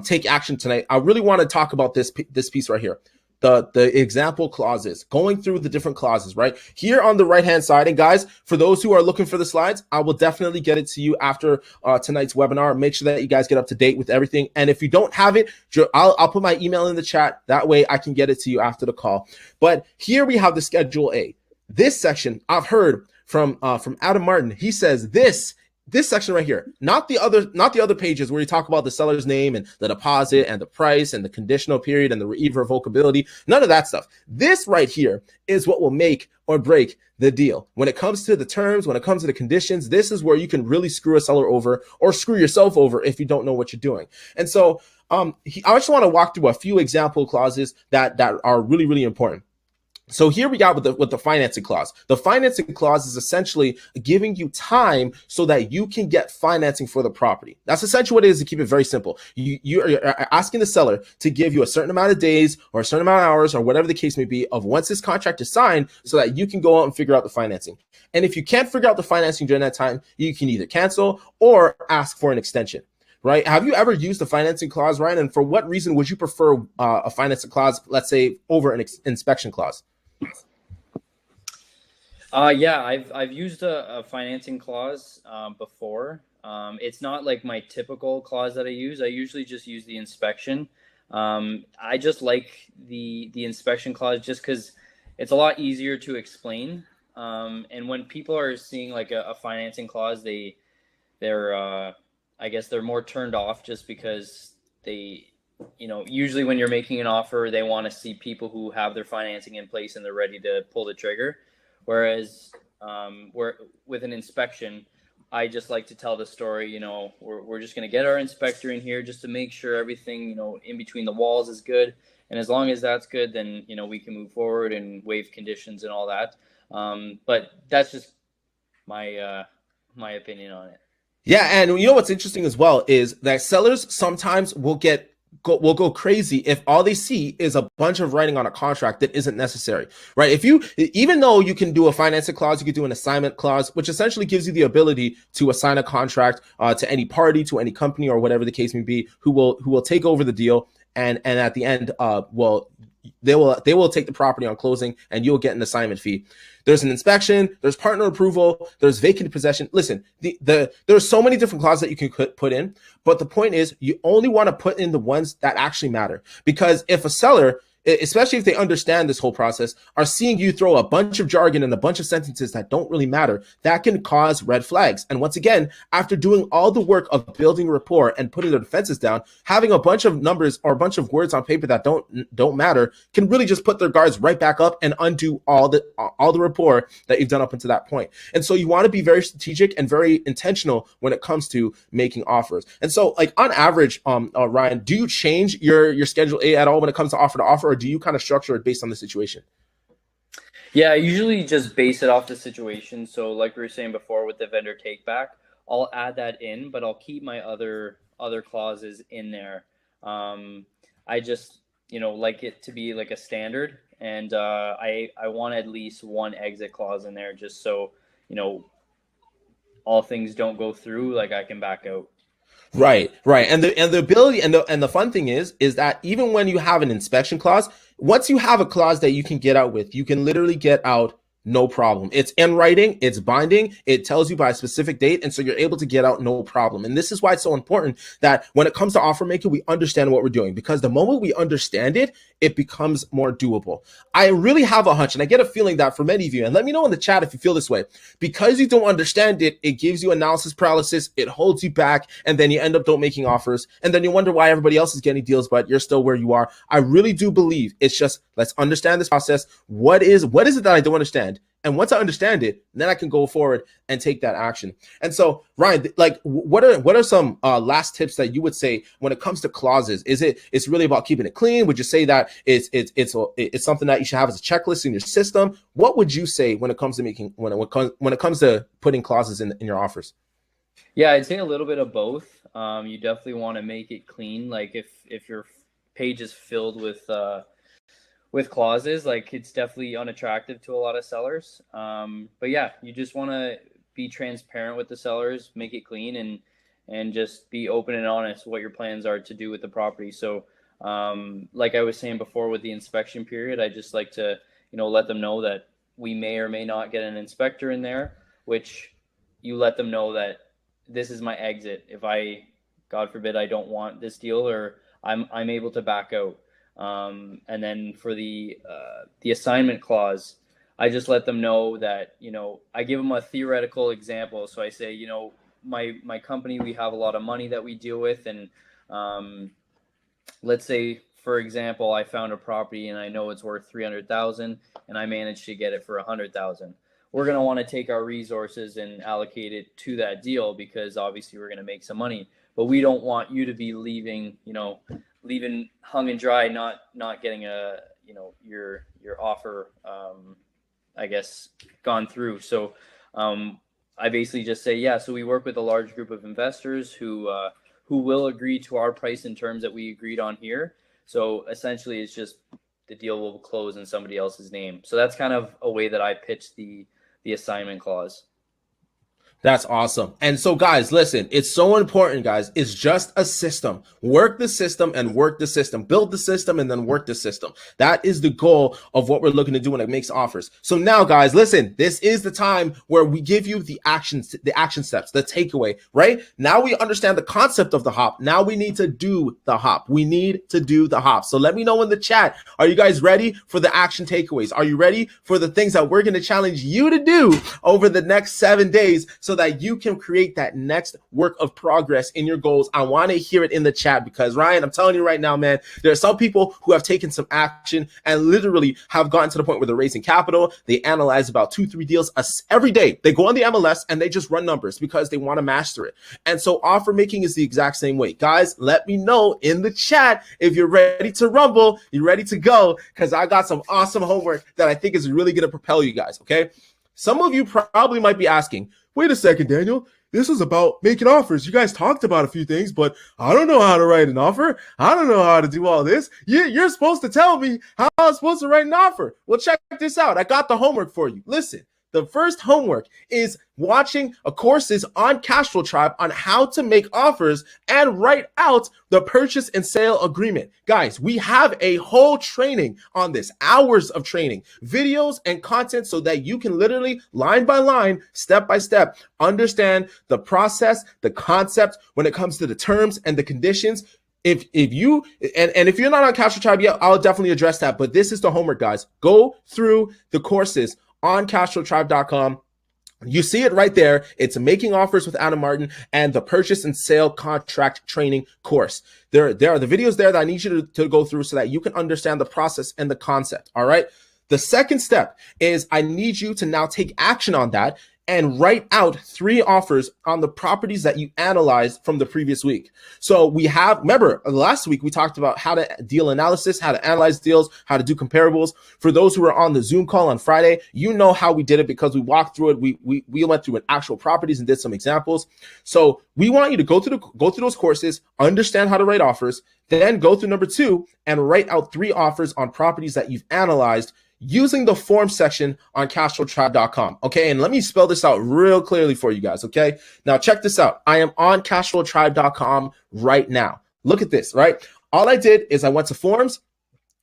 take action tonight. I really want to talk about this piece right here. the example clauses, going through the different clauses, right? Here on the right-hand side, and guys, for those who are looking for the slides, I will definitely get it to you after tonight's webinar. Make sure that you guys get up to date with everything. And if you don't have it, I'll put my email in the chat. That way I can get it to you after the call. But here we have the Schedule A. This section I've heard from Adam Martin. He says this section right here, not the other pages where you talk about the seller's name and the deposit and the price and the conditional period and the irrevocability, none of that stuff. This right here is what will make or break the deal. When it comes to the terms, when it comes to the conditions, this is where you can really screw a seller over or screw yourself over if you don't know what you're doing. And so I just want to walk through a few example clauses that are really, really important. So here we got with the financing clause. The financing clause is essentially giving you time so that you can get financing for the property. That's essentially what it is, to keep it very simple. You're asking the seller to give you a certain amount of days or a certain amount of hours or whatever the case may be of once this contract is signed so that you can go out and figure out the financing. And if you can't figure out the financing during that time, you can either cancel or ask for an extension. Right? Have you ever used a financing clause, Ryan? And for what reason would you prefer a financing clause, let's say, over an inspection clause? Yeah, I've used a financing clause before. It's not like my typical clause that I use. I usually just use the inspection. I just like the inspection clause just because it's a lot easier to explain. And when people are seeing like a financing clause, they're I guess they're more turned off just because usually when you're making an offer, they want to see people who have their financing in place and they're ready to pull the trigger. Whereas with an inspection, I just like to tell the story, we're just going to get our inspector in here just to make sure everything, in between the walls is good. And as long as that's good, then, we can move forward and waive conditions and all that. But that's just my opinion on it. Yeah. And what's interesting as well is that sellers sometimes will go crazy if all they see is a bunch of writing on a contract that isn't necessary, right? Even though you can do a financing clause, you could do an assignment clause, which essentially gives you the ability to assign a contract to any party, to any company, or whatever the case may be, who will take over the deal, and at the end, they will take the property on closing, and you'll get an assignment fee. There's an inspection, there's partner approval, there's vacant possession. Listen, there's so many different clauses that you can put in, but the point is you only want to put in the ones that actually matter. Because if a seller, especially if they understand this whole process, are seeing you throw a bunch of jargon and a bunch of sentences that don't really matter, that can cause red flags. And once again, after doing all the work of building rapport and putting their defenses down, having a bunch of numbers or a bunch of words on paper that don't matter can really just put their guards right back up and undo all the rapport that you've done up until that point. And so you want to be very strategic and very intentional when it comes to making offers. And so, like, on average, Ryan, do you change your Schedule A at all when it comes to offer to offer, or do you kind of structure it based on the situation? Yeah, I usually just base it off the situation. So like we were saying before with the vendor take back, I'll add that in, but I'll keep my other clauses in there. I just, like it to be like a standard, and I want at least one exit clause in there just so, all things don't go through, like I can back out. Right. And the ability and the fun thing is that even when you have an inspection clause, once you have a clause that you can get out with, you can literally get out no problem. It's in writing, it's binding, it tells you by a specific date, and so you're able to get out no problem. And this is why it's so important that when it comes to offer making, we understand what we're doing, because the moment we understand it, it becomes more doable. I really have a hunch, and I get a feeling that for many of you, and let me know in the chat if you feel this way, because you don't understand it, it gives you analysis paralysis, it holds you back, and then you end up don't making offers, and then you wonder why everybody else is getting deals, but you're still where you are. I really do believe it's just, let's understand this process. What is it that I don't understand? And once I understand it, then I can go forward and take that action. And so, Ryan, like, what are some last tips that you would say when it comes to clauses? It's really about keeping it clean? Would you say that it's something that you should have as a checklist in your system? What would you say when it comes to when it comes to putting clauses in your offers? Yeah, I'd say a little bit of both. You definitely want to make it clean. Like if your page is filled with clauses, like, it's definitely unattractive to a lot of sellers. But yeah, you just want to be transparent with the sellers, make it clean, and just be open and honest what your plans are to do with the property. So Like I was saying before with the inspection period, I just like to, let them know that we may or may not get an inspector in there, which you let them know that this is my exit. If I, God forbid, I don't want this deal, or I'm able to back out. And then for the assignment clause, I just let them know that, I give them a theoretical example. So I say, my company, we have a lot of money that we deal with. And let's say, for example, I found a property and I know it's worth 300,000 and I managed to get it for 100,000. We're going to want to take our resources and allocate it to that deal, because obviously we're going to make some money, but we don't want you to be leaving hung and dry, not getting your offer, I guess, gone through. So I basically just say, yeah, so we work with a large group of investors who will agree to our price and terms that we agreed on here. So essentially it's just the deal will close in somebody else's name. So that's kind of a way that I pitch the assignment clause. That's awesome. And so guys, listen, it's so important, guys. It's just a system. Work the system and work the system. Build the system and then work the system. That is the goal of what we're looking to do when it makes offers. So now, guys, listen, this is the time where we give you the action steps, the takeaway, right? Now we understand the concept of the hop. Now we need to do the hop. We need to do the hop. So let me know in the chat. Are you guys ready for the action takeaways? Are you ready for the things that we're going to challenge you to do over the next 7 days, so that you can create that next work of progress in your goals? I want to hear it in the chat, because Ryan, I'm telling you right now, man, there are some people who have taken some action and literally have gotten to the point where they're raising capital. They analyze about 2-3 deals every day. They go on the MLS and they just run numbers because they want to master it. And so offer making is the exact same way. Guys, let me know in the chat if you're ready to rumble, you're ready to go, because I got some awesome homework that I think is really going to propel you guys, okay? Some of you probably might be asking, wait a second, Daniel, this is about making offers. You guys talked about a few things, but I don't know how to write an offer. I don't know how to do all this. You're supposed to tell me how I'm supposed to write an offer. Well, check this out. I got the homework for you. Listen, the first homework is watching courses on Cashflow Tribe on how to make offers and write out the purchase and sale agreement. Guys, we have a whole training on this, hours of training, videos and content, so that you can literally line by line, step by step, understand the process, the concept when it comes to the terms and the conditions. If you and if you're not on Cashflow Tribe yet, I'll definitely address that. But this is the homework, guys. Go through the courses on cashflowtribe.com. You see it right there. It's Making Offers with Adam Martin and the Purchase and Sale Contract Training course. There are the videos there that I need you to go through so that you can understand the process and the concept. All right. The second step is I need you to now take action on that and write out 3 offers on the properties that you analyzed from the previous week. So we have, remember last week we talked about how to deal analysis, how to analyze deals, how to do comparables. For those who were on the Zoom call on Friday, you know how we did it because we walked through it. We went through an actual properties and did some examples. So we want you to go through those courses, understand how to write offers, then go through number 2 and write out 3 offers on properties that you've analyzed using the form section on cashflowtribe.com. Okay, and let me spell this out real clearly for you guys. Okay, now check this out. I am on cashflowtribe.com right now. Look at this, right? All I did is I went to forms,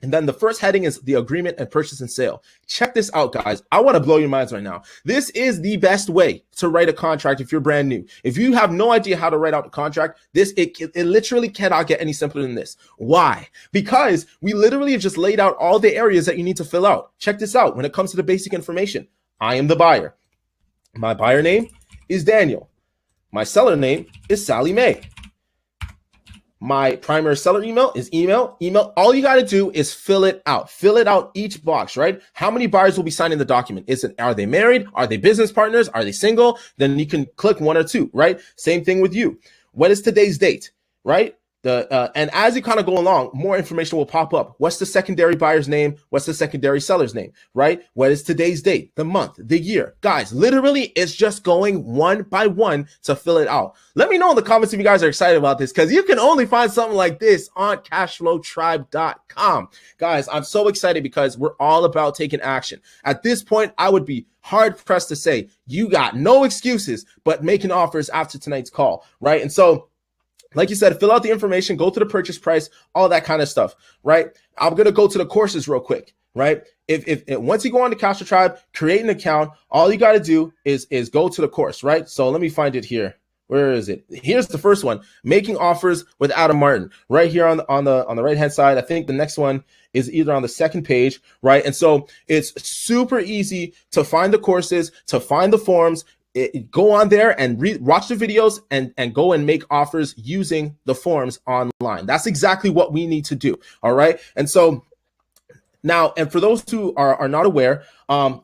and then the first heading is the agreement and purchase and sale. Check this out, guys. I want to blow your minds right now. This is the best way to write a contract if you're brand new. If you have no idea how to write out a contract, it literally cannot get any simpler than this. Why? Because we literally have just laid out all the areas that you need to fill out. Check this out. When it comes to the basic information, I am the buyer. My buyer name is Daniel. My seller name is Sally Mae. My primary seller email is email. All you got to do is fill it out. Fill it out each box, right? How many buyers will be signing the document? Are they married? Are they business partners? Are they single? Then you can click 1 or 2, right? Same thing with you. What is today's date, right? And as you kind of go along, more information will pop up. What's the secondary buyer's name? What's the secondary seller's name, right? What is today's date, the month, the year? Guys, literally, it's just going one by one to fill it out. Let me know in the comments if you guys are excited about this, because you can only find something like this on cashflowtribe.com. Guys, I'm so excited because we're all about taking action. At this point, I would be hard pressed to say you got no excuses but making offers after tonight's call, right? And so Like you said, fill out the information, go to the purchase price, all that kind of stuff, right? I'm going to go to the courses real quick, right? If once you go on to Castro Tribe, create an account, all you got to do is go to the course, right? So let me find it here. Where is it? Here's the first one, making offers with Adam Martin, right here on the right hand side. I think the next one is either on the second page, right? And so it's super easy to find the courses, to find the forms. Go on there and watch the videos and go and make offers using the forms online. That's exactly what we need to do. All right. And so now, and for those who are not aware,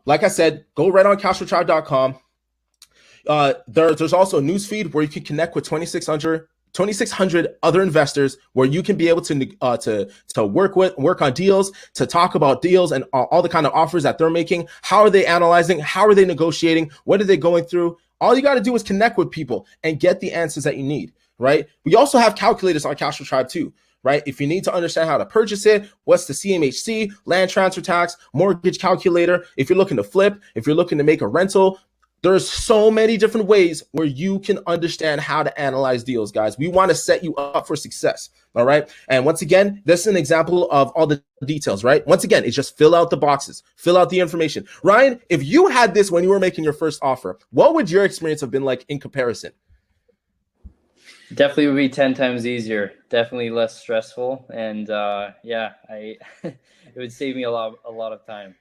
like I said, go right on castrotribe.com. There's also a news feed where you can connect with 2,600 other investors, where you can be able to work on deals, to talk about deals and all the kind of offers that they're making. How are they analyzing? How are they negotiating? What are they going through? All you got to do is connect with people and get the answers that you need, right? We also have calculators on Castro Tribe too, right? If you need to understand how to purchase it, what's the CMHC, land transfer tax, mortgage calculator, if you're looking to flip, if you're looking to make a rental, there's so many different ways where you can understand how to analyze deals, guys. We want to set you up for success, all right? And once again, this is an example of all the details, right? Once again, it's just fill out the boxes, fill out the information. Ryan, if you had this when you were making your first offer, what would your experience have been like in comparison? Definitely would be 10 times easier, definitely less stressful. And it would save me a lot of time.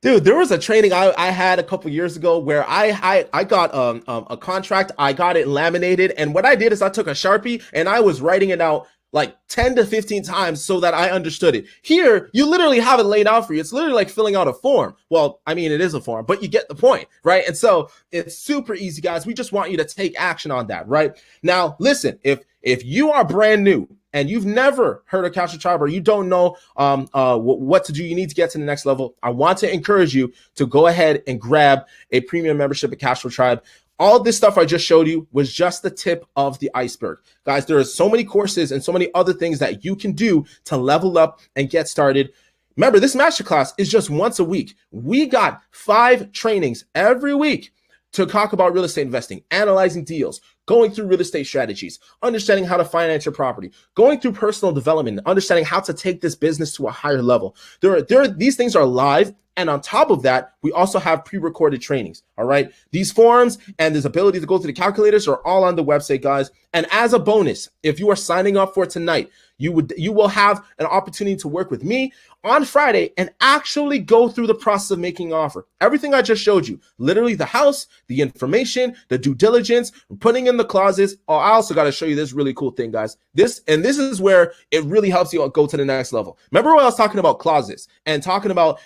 Dude, there was a training I had a couple years ago where I got a contract. I got it laminated. And what I did is I took a Sharpie and I was writing it out like 10 to 15 times so that I understood it. Here, you literally have it laid out for you. It's literally like filling out a form. Well, I mean, it is a form, but you get the point, right? And so it's super easy, guys. We just want you to take action on that, right? Now, listen, if you are brand new and you've never heard of Castro Tribe, or you don't know what to do, you need to get to the next level, I want to encourage you to go ahead and grab a premium membership at Castro Tribe. All this stuff I just showed you was just the tip of the iceberg. Guys, there are so many courses and so many other things that you can do to level up and get started. Remember, this masterclass is just once a week. We got 5 trainings every week to talk about real estate investing, analyzing deals, going through real estate strategies, understanding how to finance your property, going through personal development, understanding how to take this business to a higher level. These things are live. And on top of that, we also have pre-recorded trainings. All right. These forms and this ability to go through the calculators are all on the website, guys. And as a bonus, if you are signing up for tonight, you will have an opportunity to work with me on Friday and actually go through the process of making an offer. Everything I just showed you, literally the house, the information, the due diligence, putting in the clauses. Oh, I also got to show you this really cool thing, guys. This is where it really helps you go to the next level. Remember when I was talking about clauses and talking about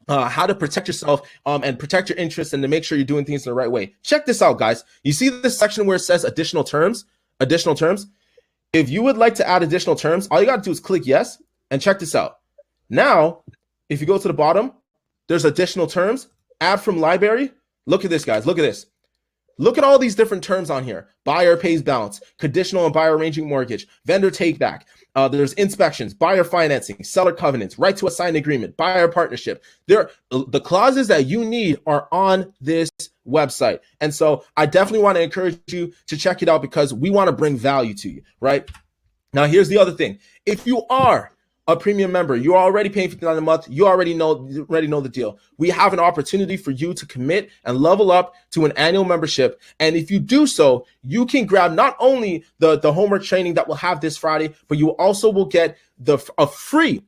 how to protect yourself and protect your interests and to make sure you're doing things in the right way. Check this out, guys. You see this section where it says additional terms? Additional terms. If you would like to add additional terms, all you got to do is click yes and check this out. Now, if you go to the bottom, there's additional terms, add from library. Look at this, guys. Look at this. Look at all these different terms on here. Buyer pays balance, conditional and buyer arranging mortgage, vendor take back. There's inspections, buyer financing, seller covenants, right to assign agreement, buyer partnership. The clauses that you need are on this website. And so I definitely want to encourage you to check it out because we want to bring value to you, right? Now, here's the other thing. If you are a premium member, you're already paying $59 a month, you already know the deal. We have an opportunity for you to commit and level up to an annual membership. And if you do so, you can grab not only the homework training that we'll have this Friday, but you also will get a free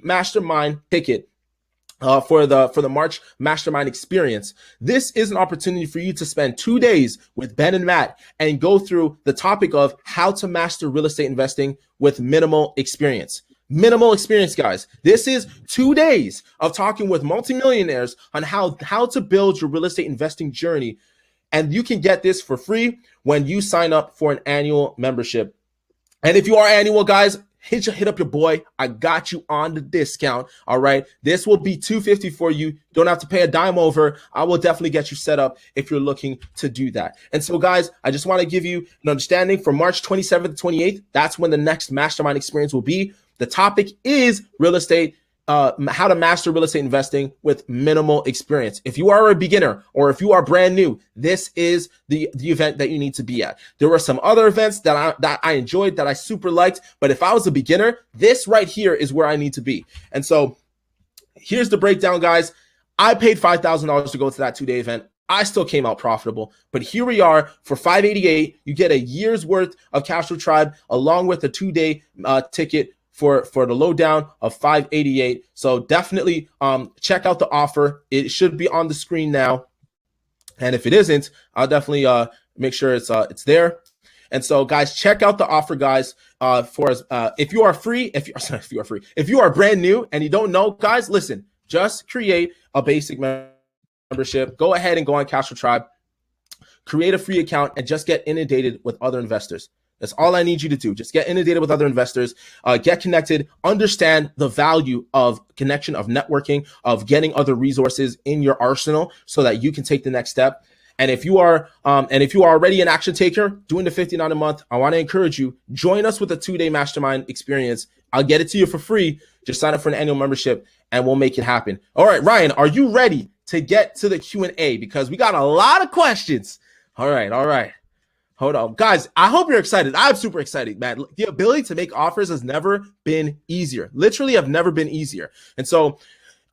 mastermind ticket for the March Mastermind experience. This is an opportunity for you to spend 2 days with Ben and Matt and go through the topic of how to master real estate investing with minimal experience. Minimal experience, guys. This is 2 days of talking with multimillionaires on how to build your real estate investing journey. And you can get this for free when you sign up for an annual membership. And if you are annual, guys, hit up your boy. I got you on the discount. All right. This will be $250 for you. Don't have to pay a dime over. I will definitely get you set up if you're looking to do that. And so, guys, I just want to give you an understanding for March 27th to 28th. That's when the next mastermind experience will be. The topic is real estate how to master real estate investing with minimal experience. If you are a beginner or if you are brand new, this is the event that you need to be at. There were some other events that I enjoyed, that I super liked, but if I was a beginner, this right here is where I need to be. And so here's the breakdown, guys. I paid $5,000 to go to that 2-day event. I still came out profitable, but here we are for $588. You get a year's worth of Cashflow Tribe along with a 2-day ticket for the lowdown of $588. So definitely check out the offer. It should be on the screen now. And if it isn't, I'll definitely make sure it's there. And so guys, check out the offer, guys. If you are brand new and you don't know, guys, listen, just create a basic membership. Go ahead and go on Cashflow Tribe, create a free account, and just get inundated with other investors. That's all I need you to do. Just get inundated with other investors, get connected, understand the value of connection, of networking, of getting other resources in your arsenal so that you can take the next step. And if you are already an action taker doing the $59 a month, I want to encourage you, join us with a 2-day mastermind experience. I'll get it to you for free. Just sign up for an annual membership and we'll make it happen. All right, Ryan, are you ready to get to the Q&A? Because we got a lot of questions. All right. Hold on. Guys, I hope you're excited. I'm super excited, man. The ability to make offers has never been easier. Literally have never been easier. And so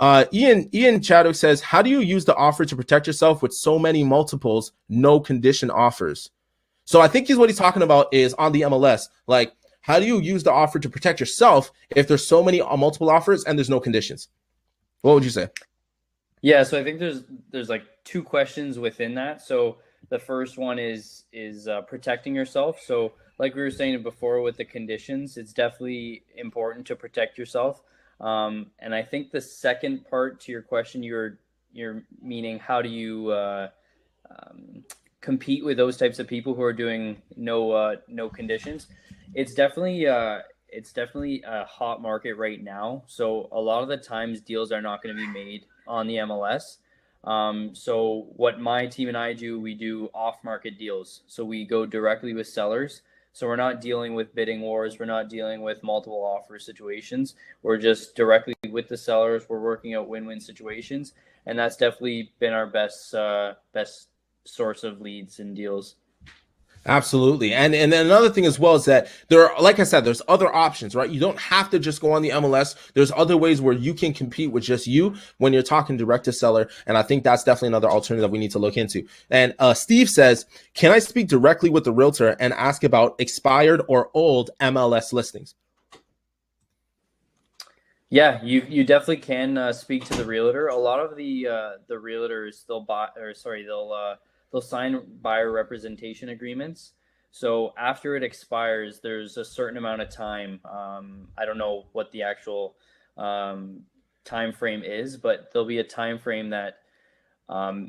Ian Chadwick says, how do you use the offer to protect yourself with so many multiples, no condition offers? So I think what he's talking about is on the MLS. Like, how do you use the offer to protect yourself if there's so many multiple offers and there's no conditions? What would you say? Yeah, so I think there's like 2 questions within that. So the first one is protecting yourself. So like we were saying before with the conditions, it's definitely important to protect yourself. And I think the second part to your question, you're meaning how do you compete with those types of people who are doing no conditions? It's definitely a hot market right now. So a lot of the times deals are not going to be made on the MLS. So what my team and I do, we do off-market deals. So we go directly with sellers. So we're not dealing with bidding wars. We're not dealing with multiple offer situations. We're just directly with the sellers. We're working out win-win situations. And that's definitely been our best source of leads and deals. Absolutely. And another thing as well is that there are, like I said, there's other options, right? You don't have to just go on the MLS. There's other ways where you can compete with just you when you're talking direct to seller. And I think that's definitely another alternative we need to look into. And Steve says, can I speak directly with the realtor and ask about expired or old MLS listings? Yeah, you definitely can speak to the realtor. A lot of the realtors, they'll sign buyer representation agreements. So after it expires, there's a certain amount of time. I don't know what the actual time frame is, but there'll be a time frame that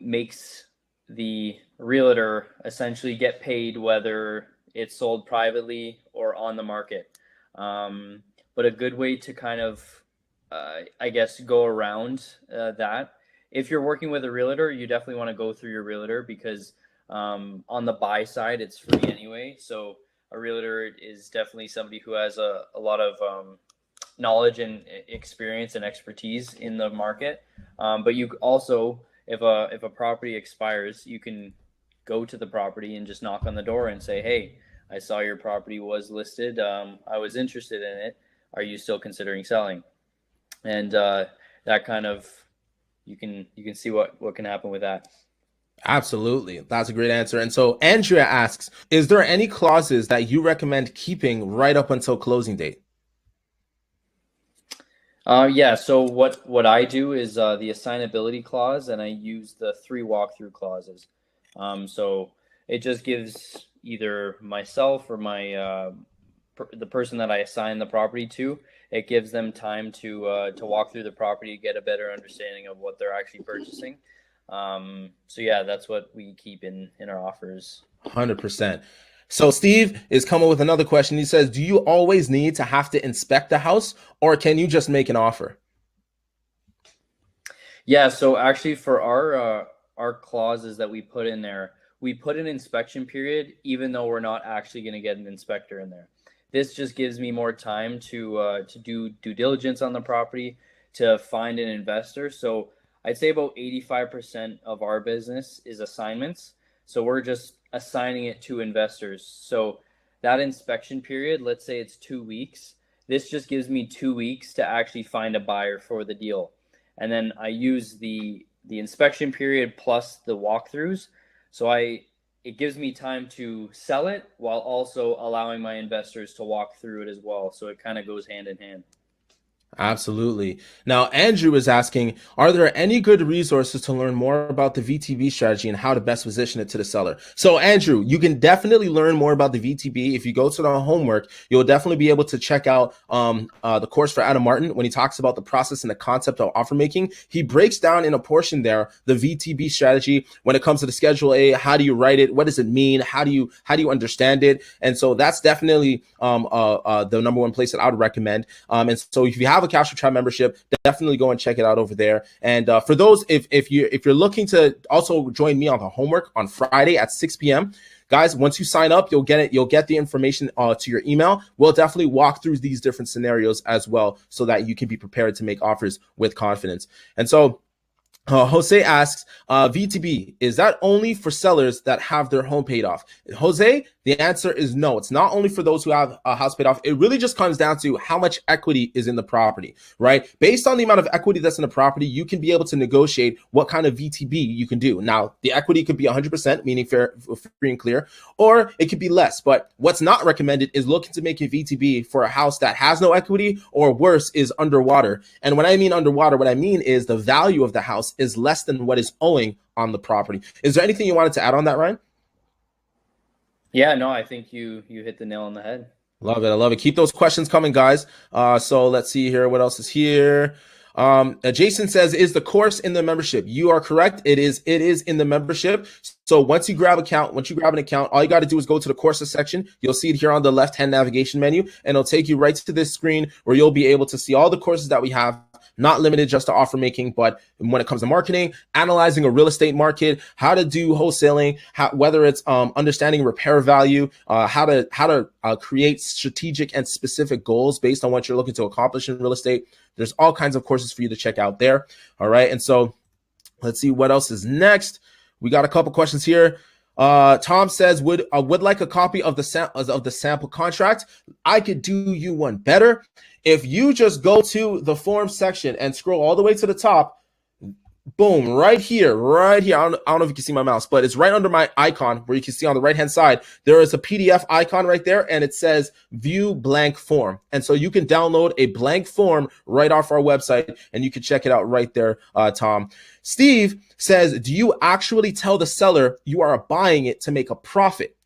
makes the realtor essentially get paid whether it's sold privately or on the market. But a good way to kind of, I guess, go around that. If you're working with a realtor, you definitely want to go through your realtor because on the buy side, it's free anyway. So a realtor is definitely somebody who has a lot of knowledge and experience and expertise in the market. But you also, if a property expires, you can go to the property and just knock on the door and say, hey, I saw your property was listed. I was interested in it. Are you still considering selling? And that kind of, you can see what can happen with that. Absolutely. That's a great answer. And so Andrea asks, is there any clauses that you recommend keeping right up until closing date? Yeah. So what I do is the assignability clause, and I use the 3 walkthrough clauses. So it just gives either myself or the person that I assign the property to, it gives them time to walk through the property, get a better understanding of what they're actually purchasing. So yeah, that's what we keep in our offers. 100%. So Steve is coming with another question. He says, do you always need to have to inspect the house, or can you just make an offer? Yeah, so actually for our clauses that we put in there, we put an inspection period, even though we're not actually going to get an inspector in there. This just gives me more time to do due diligence on the property, to find an investor. So I'd say about 85% of our business is assignments. So we're just assigning it to investors. So that inspection period, let's say it's 2 weeks. This just gives me 2 weeks to actually find a buyer for the deal. And then I use the inspection period plus the walkthroughs. So it gives me time to sell it while also allowing my investors to walk through it as well. So it kind of goes hand in hand. Absolutely. Now, Andrew is asking, are there any good resources to learn more about the VTB strategy and how to best position it to the seller? So, Andrew, you can definitely learn more about the VTB. If you go to the homework, you'll definitely be able to check out the course for Adam Martin when he talks about the process and the concept of offer making. He breaks down in a portion there the VTB strategy when it comes to the Schedule A. How do you write it? What does it mean? How do you understand it? And so that's definitely the number one place that I would recommend. And so if you have a Cash Flow Tribe membership, definitely go and check it out over there. And for those, if you're looking to also join me on the homework on Friday at 6 p.m., guys, once you sign up, you'll get the information to your email. We'll definitely walk through these different scenarios as well so that you can be prepared to make offers with confidence. And so Jose asks, VTB, is that only for sellers that have their home paid off? Jose, the answer is no. It's not only for those who have a house paid off. It really just comes down to how much equity is in the property, right? Based on the amount of equity that's in the property, you can be able to negotiate what kind of VTB you can do. Now, the equity could be 100%, meaning fair, free and clear, or it could be less. But what's not recommended is looking to make a VTB for a house that has no equity, or worse, is underwater. And when I mean underwater, what I mean is the value of the house is less than what is owing on the property. Is there anything you wanted to add on that, Ryan? Yeah, no, I think you hit the nail on the head. Love it. I love it. Keep those questions coming, guys. So let's see here. What else is here? Jason says, is the course in the membership? You are correct. It is in the membership. So once you grab an account, all you got to do is go to the courses section. You'll see it here on the left-hand navigation menu, and it'll take you right to this screen where you'll be able to see all the courses that we have. Not limited just to offer making, but when it comes to marketing, analyzing a real estate market, how to do wholesaling, whether it's understanding repair value, how to create strategic and specific goals based on what you're looking to accomplish in real estate. There's all kinds of courses for you to check out there. All right. And so let's see what else is next. We got a couple questions here. Tom says, would like a copy of the sample contract. I could do you one better. If you just go to the form section and scroll all the way to the top, boom, right here. I don't know if you can see my mouse, but it's right under my icon where you can see on the right-hand side, there is a PDF icon right there, and it says view blank form. And so you can download a blank form right off our website, and you can check it out right there, Tom. Steve says, do you actually tell the seller you are buying it to make a profit?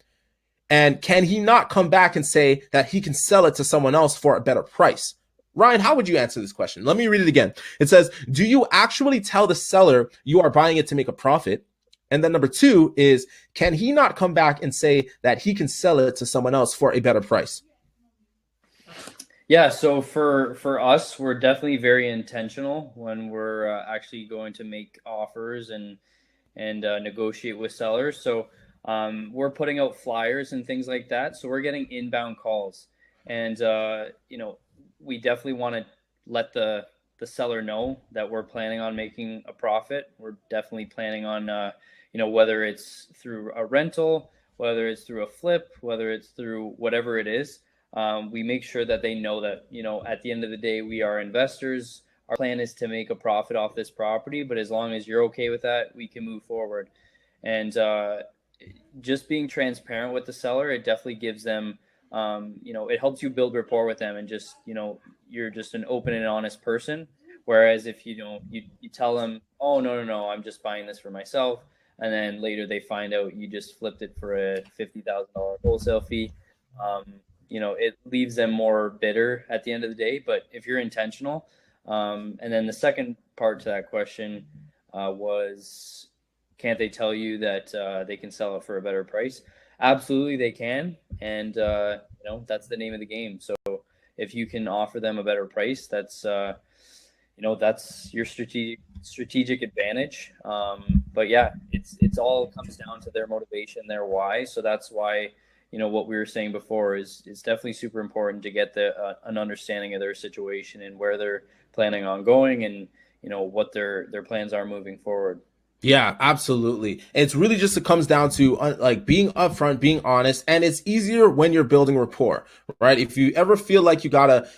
And can he not come back and say that he can sell it to someone else for a better price? Ryan, how would you answer this question? Let me read it again. It says, do you actually tell the seller you are buying it to make a profit? And then number two is, can he not come back and say that he can sell it to someone else for a better price? Yeah, so for us, we're definitely very intentional when we're actually going to make offers and negotiate with sellers. So we're putting out flyers and things like that. So we're getting inbound calls, and we definitely want to let the seller know that we're planning on making a profit. We're definitely planning on whether it's through a rental, whether it's through a flip, whether it's through whatever it is. We make sure that they know that, at the end of the day, we are investors. Our plan is to make a profit off this property, but as long as you're okay with that, we can move forward. And just being transparent with the seller, it definitely gives them, it helps you build rapport with them, and just, you're just an open and honest person. Whereas if you tell them, oh, no, I'm just buying this for myself, and then later they find out you just flipped it for a $50,000 wholesale fee, it leaves them more bitter at the end of the day. But if you're intentional, and then the second part to that question was, can't they tell you that they can sell it for a better price? Absolutely, they can, and that's the name of the game. So if you can offer them a better price, that's that's your strategic advantage. But yeah, it's all comes down to their motivation, their why. So that's why what we were saying before is definitely super important to get an understanding of their situation and where they're planning on going, and what their plans are moving forward. Yeah, absolutely. It's really just, it comes down to like being upfront, being honest, and it's easier when you're building rapport, right? If you ever feel like you gotta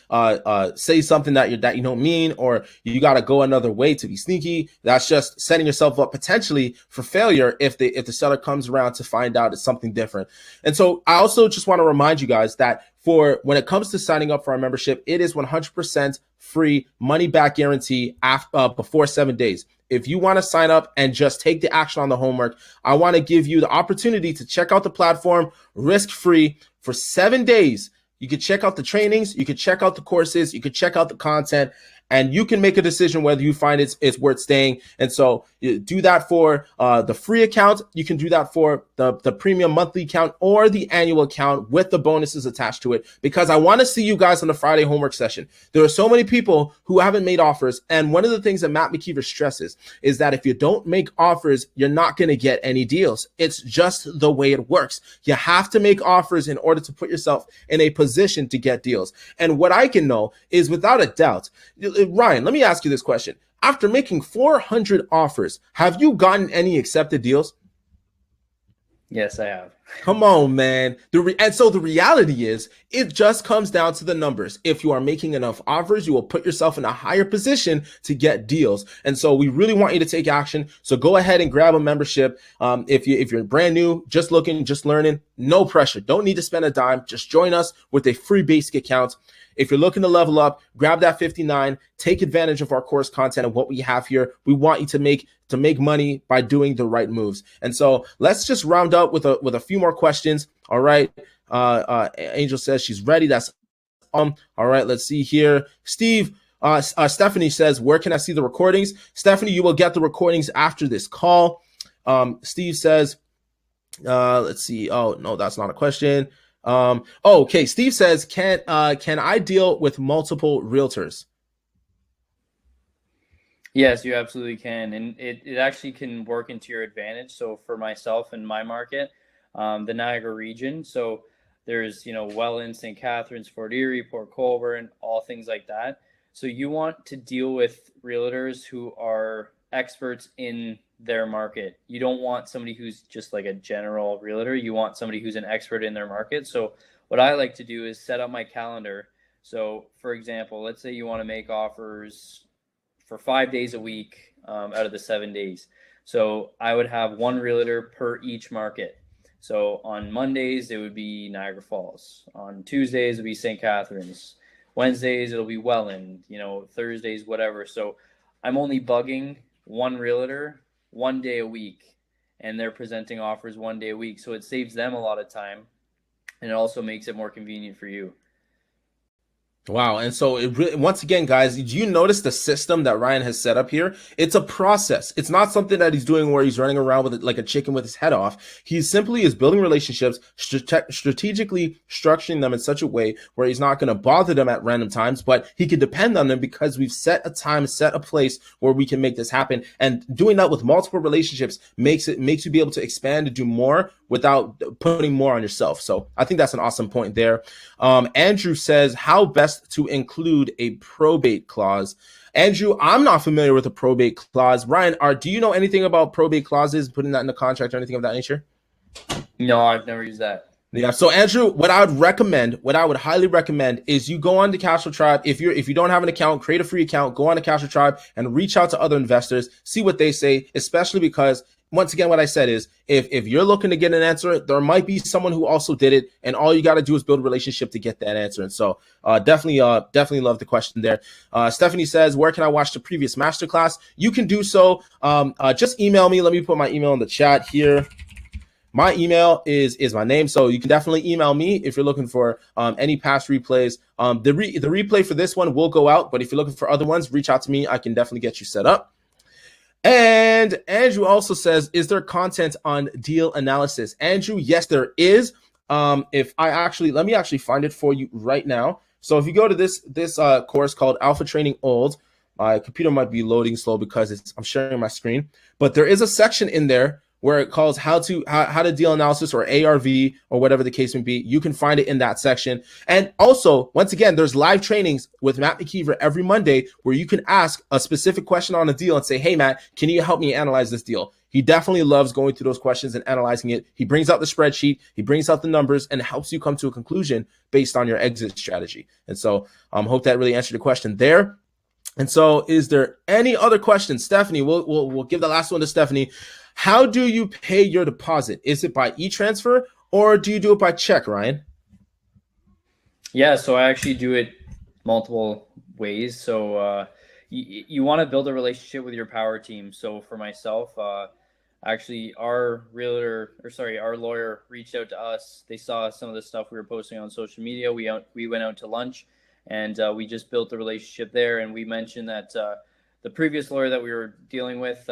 say something that you don't mean, or you gotta go another way to be sneaky, that's just setting yourself up potentially for failure if the seller comes around to find out it's something different. And so I also just want to remind you guys that for when it comes to signing up for our membership, it is 100% free, money back guarantee before 7 days. If you want to sign up and just take the action on the homework, I want to give you the opportunity to check out the platform risk-free for 7 days. You can check out the trainings, you can check out the courses, you can check out the content, and you can make a decision whether you find it's worth staying. And so you do that for the free account. You can do that for the premium monthly account or the annual account with the bonuses attached to it, because I want to see you guys on the Friday homework session. There are so many people who haven't made offers. And one of the things that Matt McKeever stresses is that if you don't make offers, you're not going to get any deals. It's just the way it works. You have to make offers in order to put yourself in a position to get deals. And what I can know is, without a doubt, Ryan, let me ask you this question. After making 400 offers, have you gotten any accepted deals? Yes, I have. Come on, man. And so the reality is, it just comes down to the numbers. If you are making enough offers, you will put yourself in a higher position to get deals. And so we really want you to take action. So go ahead and grab a membership. If you're brand new, just looking, just learning, no pressure. Don't need to spend a dime. Just join us with a free basic account. If you're looking to level up, grab that 59, take advantage of our course content and what we have here. We want you to make money by doing the right moves. And so let's just round up with a few more questions. All right. Angel says she's ready. That's all right. Let's see here. Steve, Stephanie says, where can I see the recordings? Stephanie, you will get the recordings after this call. Steve says, let's see. Oh, no, that's not a question. Okay. Steve says, can I deal with multiple realtors? Yes, you absolutely can. And it actually can work into your advantage. So for myself and my market, the Niagara region, so there's, Welland, St. Catharines, Fort Erie, Port Colborne, all things like that. So you want to deal with realtors who are experts in their market. You don't want somebody who's just like a general realtor. You want somebody who's an expert in their market. So what I like to do is set up my calendar. So for example, let's say you want to make offers for 5 days a week out of the 7 days. So I would have one realtor per each market. So on Mondays, it would be Niagara Falls. On Tuesdays, it would be St. Catharines. Wednesdays, it'll be Welland, Thursdays, whatever. So I'm only bugging one realtor 1 day a week, and they're presenting offers 1 day a week. So it saves them a lot of time, and it also makes it more convenient for you. Wow. And so once again, guys, did you notice the system that Ryan has set up here? It's a process. It's not something that he's doing where he's running around with it like a chicken with his head off. He simply is building relationships, strategically structuring them in such a way where he's not going to bother them at random times, but he can depend on them because we've set a time, set a place where we can make this happen. And doing that with multiple relationships makes you be able to expand and do more without putting more on yourself. So I think that's an awesome point there. Andrew says, how best to include a probate clause? Andrew, I'm not familiar with a probate clause. Ryan, do you know anything about probate clauses, putting that in the contract or anything of that nature? No, I've never used that. Yeah. So Andrew, what I would highly recommend is you go on to Cashflow Tribe. If you don't have an account, create a free account, go on to Cashflow Tribe and reach out to other investors, see what they say, especially because once again, what I said is if you're looking to get an answer, there might be someone who also did it, and all you got to do is build a relationship to get that answer. And so definitely love the question there. Stephanie says, where can I watch the previous masterclass? You can do so. Just email me. Let me put my email in the chat here. My email is my name, so you can definitely email me if you're looking for any past replays. The replay for this one will go out, but if you're looking for other ones, reach out to me. I can definitely get you set up. And Andrew also says, is there content on deal analysis? Andrew, yes, there is. Let me actually find it for you right now. So if you go to this course called Alpha Training Old, my computer might be loading slow because I'm sharing my screen, but there is a section in there where it calls how to deal analysis, or ARV, or whatever the case may be. You can find it in that section. And also, once again, there's live trainings with Matt McKeever every Monday where you can ask a specific question on a deal and say, hey, Matt, can you help me analyze this deal? He definitely loves going through those questions and analyzing it. He brings out the spreadsheet, he brings out the numbers, and helps you come to a conclusion based on your exit strategy. And so hope that really answered the question there. And so is there any other questions? Stephanie, we'll give the last one to Stephanie. How do you pay your deposit? Is it by e-transfer, or do you do it by check, Ryan? Yeah, so I actually do it multiple ways. So you want to build a relationship with your power team. So for myself, actually our lawyer reached out to us. They saw some of the stuff we were posting on social media. We went out to lunch, and we just built the relationship there. And we mentioned that the previous lawyer that we were dealing with,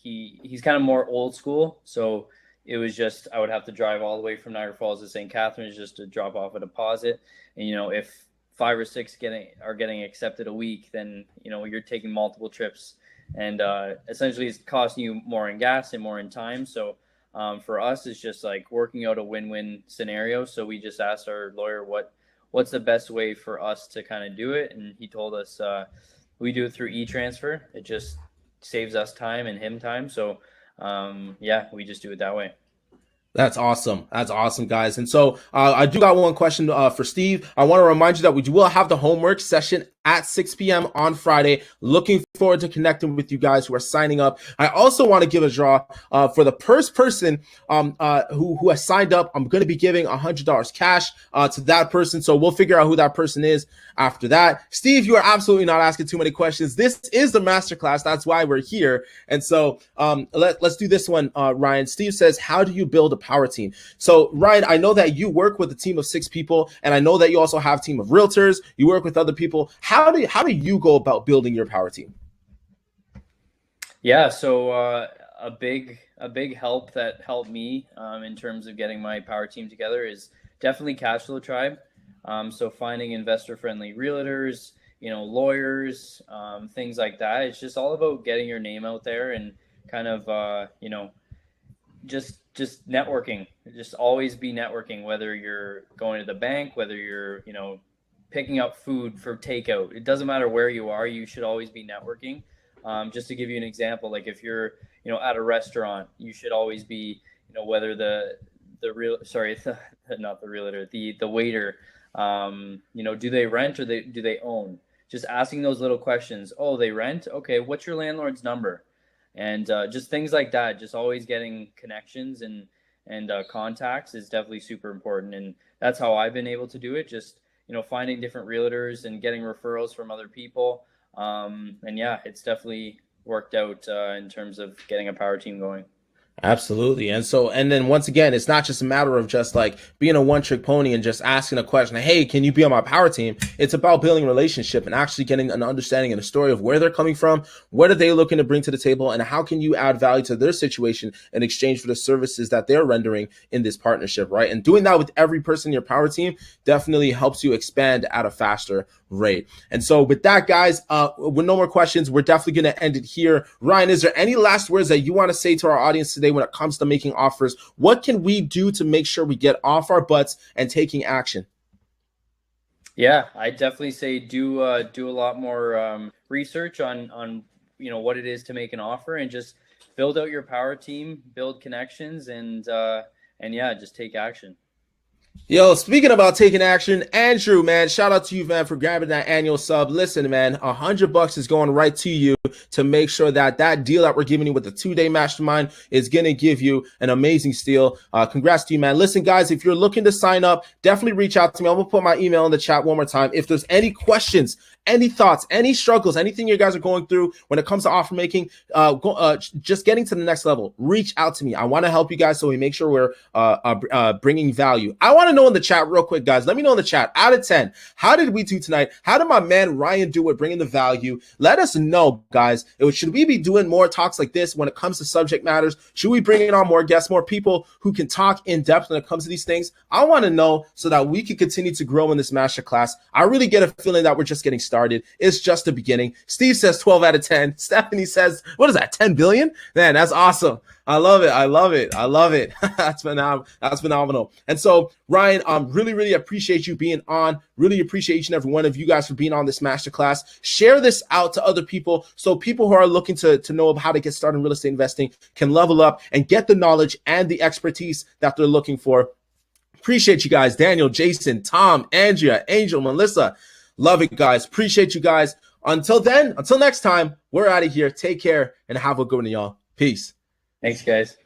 he's kind of more old school. So it was just, I would have to drive all the way from Niagara Falls to St. Catharines just to drop off a deposit. And, if 5 or 6 are getting accepted a week, then, you're taking multiple trips, and essentially it's costing you more in gas and more in time. So for us, it's just like working out a win-win scenario. So we just asked our lawyer, what's the best way for us to kind of do it? And he told us, we do it through e-transfer. It just saves us time and him time. So we just do it that way. That's awesome. That's awesome, guys. And so I do got one question for Steve. I want to remind you that we will have the homework session at 6 p.m. on Friday. Looking forward to connecting with you guys who are signing up. I also want to give a draw for the first person who has signed up. I'm going to be giving $100 cash to that person. So we'll figure out who that person is after that. Steve, you are absolutely not asking too many questions. This is the masterclass. That's why we're here. And so let's do this one, Ryan. Steve says, how do you build a power team? So Ryan, I know that you work with a team of 6 people, and I know that you also have a team of realtors. You work with other people. How do you go about building your power team? Yeah, so a big help that helped me in terms of getting my power team together is definitely Cashflow Tribe. So finding investor-friendly realtors, lawyers, things like that. It's just all about getting your name out there and kind of just networking. Just always be networking, whether you're going to the bank, whether you're picking up food for takeout. It doesn't matter where you are. You should always be networking. Just to give you an example, like if you're, at a restaurant, you should always be, whether the waiter, do they rent or do they own? Just asking those little questions. Oh, they rent? Okay. What's your landlord's number? And just things like that. Just always getting connections and contacts is definitely super important. And that's how I've been able to do it. Just, finding different realtors and getting referrals from other people. And yeah, it's definitely worked out in terms of getting a power team going. Absolutely. And then once again, it's not just a matter of just like being a one-trick pony and just asking a question, hey, can you be on my power team? It's about building a relationship and actually getting an understanding and a story of where they're coming from, what are they looking to bring to the table, and how can you add value to their situation in exchange for the services that they're rendering in this partnership, right? And doing that with every person in your power team definitely helps you expand at a faster rate. And so with that, guys, with no more questions, we're definitely going to end it here. Ryan, is there any last words that you want to say to our audience today when it comes to making offers? What can we do to make sure we get off our butts and taking action? Yeah, I definitely say do a lot more research on what it is to make an offer, and just build out your power team, build connections, and just take action. Yo, speaking about taking action, Andrew, man, shout out to you, man, for grabbing that annual sub. Listen, man, $100 is going right to you to make sure that deal that we're giving you with the 2-day mastermind is going to give you an amazing steal. Congrats to you, man. Listen, guys, if you're looking to sign up, definitely reach out to me. I'm going to put my email in the chat one more time. If there's any questions, any thoughts, any struggles, anything you guys are going through when it comes to offer making, just getting to the next level, reach out to me. I want to help you guys so we make sure we're bringing value. I want to know in the chat real quick, guys. Let me know in the chat, out of 10, how did we do tonight? How did my man Ryan do with bringing the value? Let us know, guys. Should we be doing more talks like this when it comes to subject matters? Should we bring in on more guests, more people who can talk in depth when it comes to these things? I want to know so that we can continue to grow in this masterclass. I really get a feeling that we're just getting started. It's just the beginning. Steve says 12 out of 10. Stephanie says, what is that, 10 billion? Man, that's awesome. I love it. I love it. I love it. That's phenomenal. And so, Ryan, really appreciate you being on. Really appreciate each and every one of you guys for being on this masterclass. Share this out to other people so people who are looking to know how to get started in real estate investing can level up and get the knowledge and the expertise that they're looking for. Appreciate you guys. Daniel, Jason, Tom, Andrea, Angel, Melissa. Love it, guys. Appreciate you guys. Until then, until next time, we're out of here. Take care and have a good one, y'all. Peace. Thanks, guys.